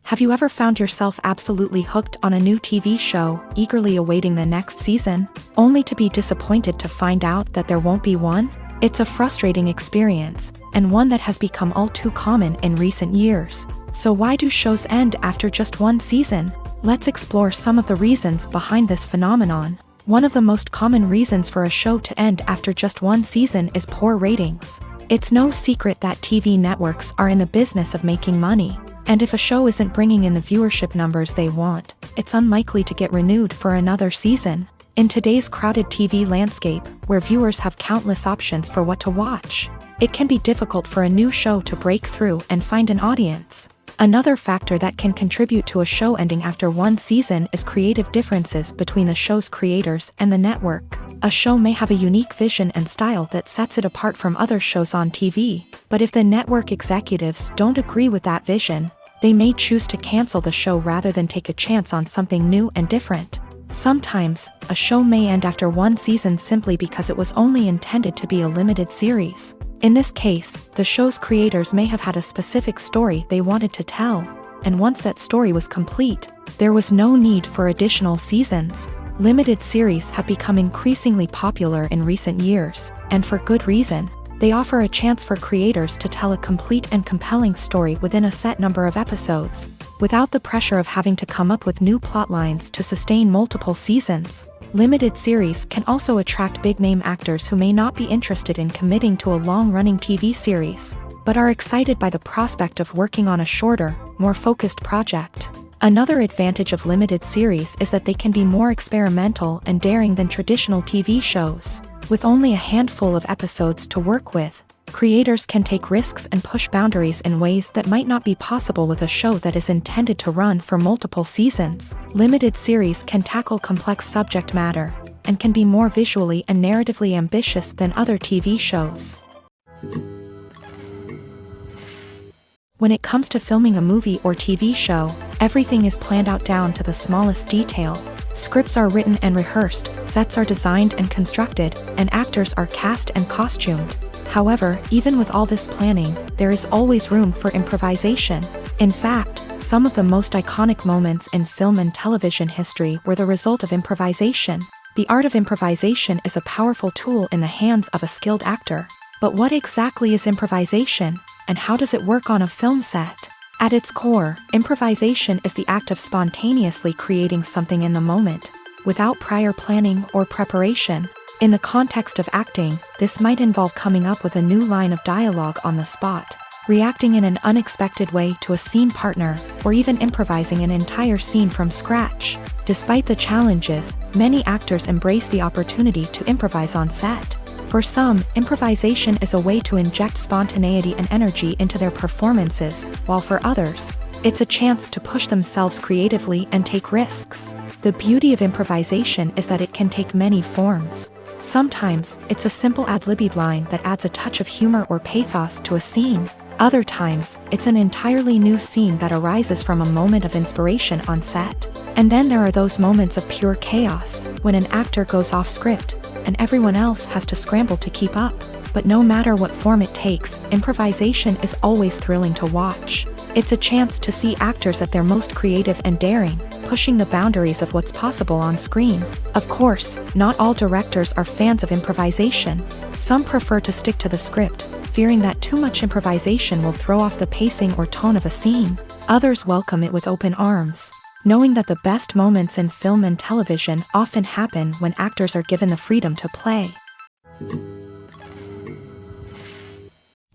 Have you ever found yourself absolutely hooked on a new TV show, eagerly awaiting the next season, only to be disappointed to find out that there won't be one? It's a frustrating experience, and one that has become all too common in recent years. So why do shows end after just one season? Let's explore some of the reasons behind this phenomenon. One of the most common reasons for a show to end after just one season is poor ratings. It's no secret that TV networks are in the business of making money, and if a show isn't bringing in the viewership numbers they want, it's unlikely to get renewed for another season. In today's crowded TV landscape, where viewers have countless options for what to watch, it can be difficult for a new show to break through and find an audience. Another factor that can contribute to a show ending after one season is creative differences between the show's creators and the network. A show may have a unique vision and style that sets it apart from other shows on TV, but if the network executives don't agree with that vision, they may choose to cancel the show rather than take a chance on something new and different. Sometimes, a show may end after one season simply because it was only intended to be a limited series. In this case, the show's creators may have had a specific story they wanted to tell, and once that story was complete, there was no need for additional seasons. Limited series have become increasingly popular in recent years, and for good reason. They offer a chance for creators to tell a complete and compelling story within a set number of episodes, without the pressure of having to come up with new plotlines to sustain multiple seasons. Limited series can also attract big-name actors who may not be interested in committing to a long-running TV series, but are excited by the prospect of working on a shorter, more focused project. Another advantage of limited series is that they can be more experimental and daring than traditional TV shows. With only a handful of episodes to work with, creators can take risks and push boundaries in ways that might not be possible with a show that is intended to run for multiple seasons. Limited series can tackle complex subject matter, and can be more visually and narratively ambitious than other TV shows. When it comes to filming a movie or TV show, everything is planned out down to the smallest detail. Scripts are written and rehearsed, sets are designed and constructed, and actors are cast and costumed. However, even with all this planning, there is always room for improvisation. In fact, some of the most iconic moments in film and television history were the result of improvisation. The art of improvisation is a powerful tool in the hands of a skilled actor. But what exactly is improvisation, and how does it work on a film set? At its core, improvisation is the act of spontaneously creating something in the moment, without prior planning or preparation. In the context of acting, this might involve coming up with a new line of dialogue on the spot, reacting in an unexpected way to a scene partner, or even improvising an entire scene from scratch. Despite the challenges, many actors embrace the opportunity to improvise on set. For some, improvisation is a way to inject spontaneity and energy into their performances, while for others, It's a chance to push themselves creatively and take risks. The beauty of improvisation is that it can take many forms. Sometimes, it's a simple ad-libbed line that adds a touch of humor or pathos to a scene. Other times, it's an entirely new scene that arises from a moment of inspiration on set. And then there are those moments of pure chaos, when an actor goes off script, and everyone else has to scramble to keep up. But no matter what form it takes, improvisation is always thrilling to watch. It's a chance to see actors at their most creative and daring, pushing the boundaries of what's possible on screen. Of course, not all directors are fans of improvisation. Some prefer to stick to the script, fearing that too much improvisation will throw off the pacing or tone of a scene. Others welcome it with open arms, knowing that the best moments in film and television often happen when actors are given the freedom to play.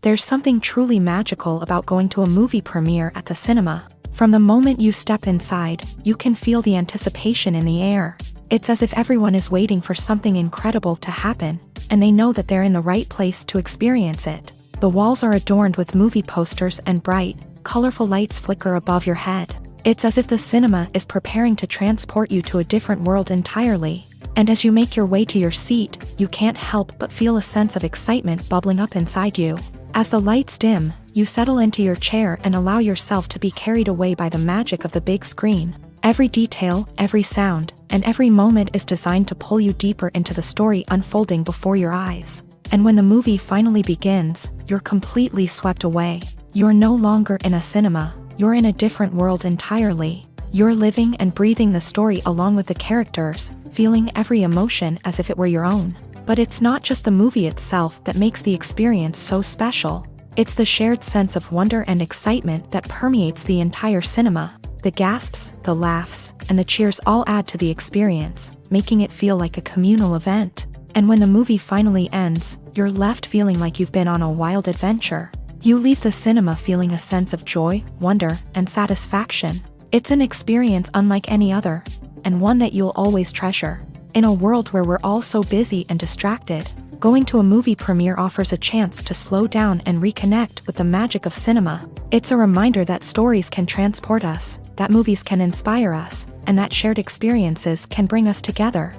There's something truly magical about going to a movie premiere at the cinema. From the moment you step inside, you can feel the anticipation in the air. It's as if everyone is waiting for something incredible to happen, and they know that they're in the right place to experience it. The walls are adorned with movie posters and bright, colorful lights flicker above your head. It's as if the cinema is preparing to transport you to a different world entirely. And as you make your way to your seat, you can't help but feel a sense of excitement bubbling up inside you. As the lights dim, you settle into your chair and allow yourself to be carried away by the magic of the big screen. Every detail, every sound, and every moment is designed to pull you deeper into the story unfolding before your eyes. And when the movie finally begins, you're completely swept away. You're no longer in a cinema, you're in a different world entirely. You're living and breathing the story along with the characters, feeling every emotion as if it were your own. But it's not just the movie itself that makes the experience so special. It's the shared sense of wonder and excitement that permeates the entire cinema. The gasps, the laughs, and the cheers all add to the experience, making it feel like a communal event. And when the movie finally ends, you're left feeling like you've been on a wild adventure. You leave the cinema feeling a sense of joy, wonder, and satisfaction. It's an experience unlike any other, and one that you'll always treasure. In a world where we're all so busy and distracted, going to a movie premiere offers a chance to slow down and reconnect with the magic of cinema. It's a reminder that stories can transport us, that movies can inspire us, and that shared experiences can bring us together.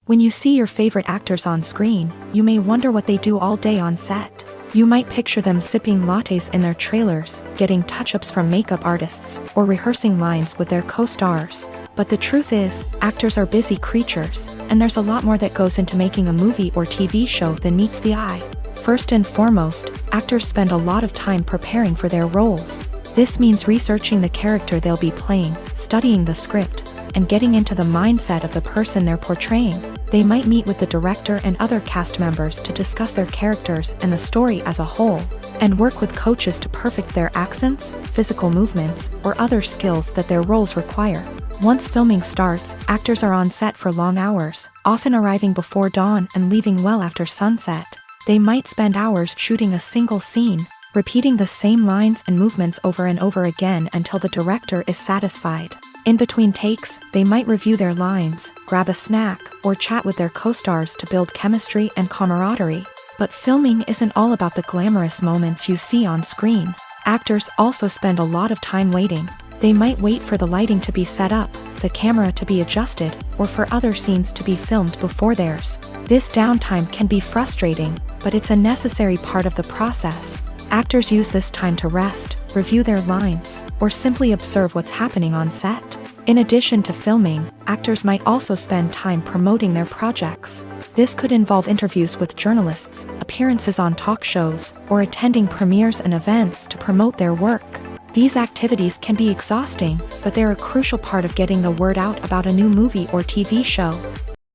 When you see your favorite actors on screen, you may wonder what they do all day on set. You might picture them sipping lattes in their trailers, getting touch-ups from makeup artists, or rehearsing lines with their co-stars. But the truth is, actors are busy creatures, and there's a lot more that goes into making a movie or TV show than meets the eye. First and foremost, actors spend a lot of time preparing for their roles. This means researching the character they'll be playing, studying the script, and getting into the mindset of the person they're portraying. They might meet with the director and other cast members to discuss their characters and the story as a whole, and work with coaches to perfect their accents, physical movements, or other skills that their roles require. Once filming starts, actors are on set for long hours, often arriving before dawn and leaving well after sunset. They might spend hours shooting a single scene, repeating the same lines and movements over and over again until the director is satisfied. In between takes, they might review their lines, grab a snack, or chat with their co-stars to build chemistry and camaraderie. But filming isn't all about the glamorous moments you see on screen. Actors also spend a lot of time waiting. They might wait for the lighting to be set up, the camera to be adjusted, or for other scenes to be filmed before theirs. This downtime can be frustrating, but it's a necessary part of the process. Actors use this time to rest, review their lines, or simply observe what's happening on set. In addition to filming, actors might also spend time promoting their projects. This could involve interviews with journalists, appearances on talk shows, or attending premieres and events to promote their work. These activities can be exhausting, but they're a crucial part of getting the word out about a new movie or TV show.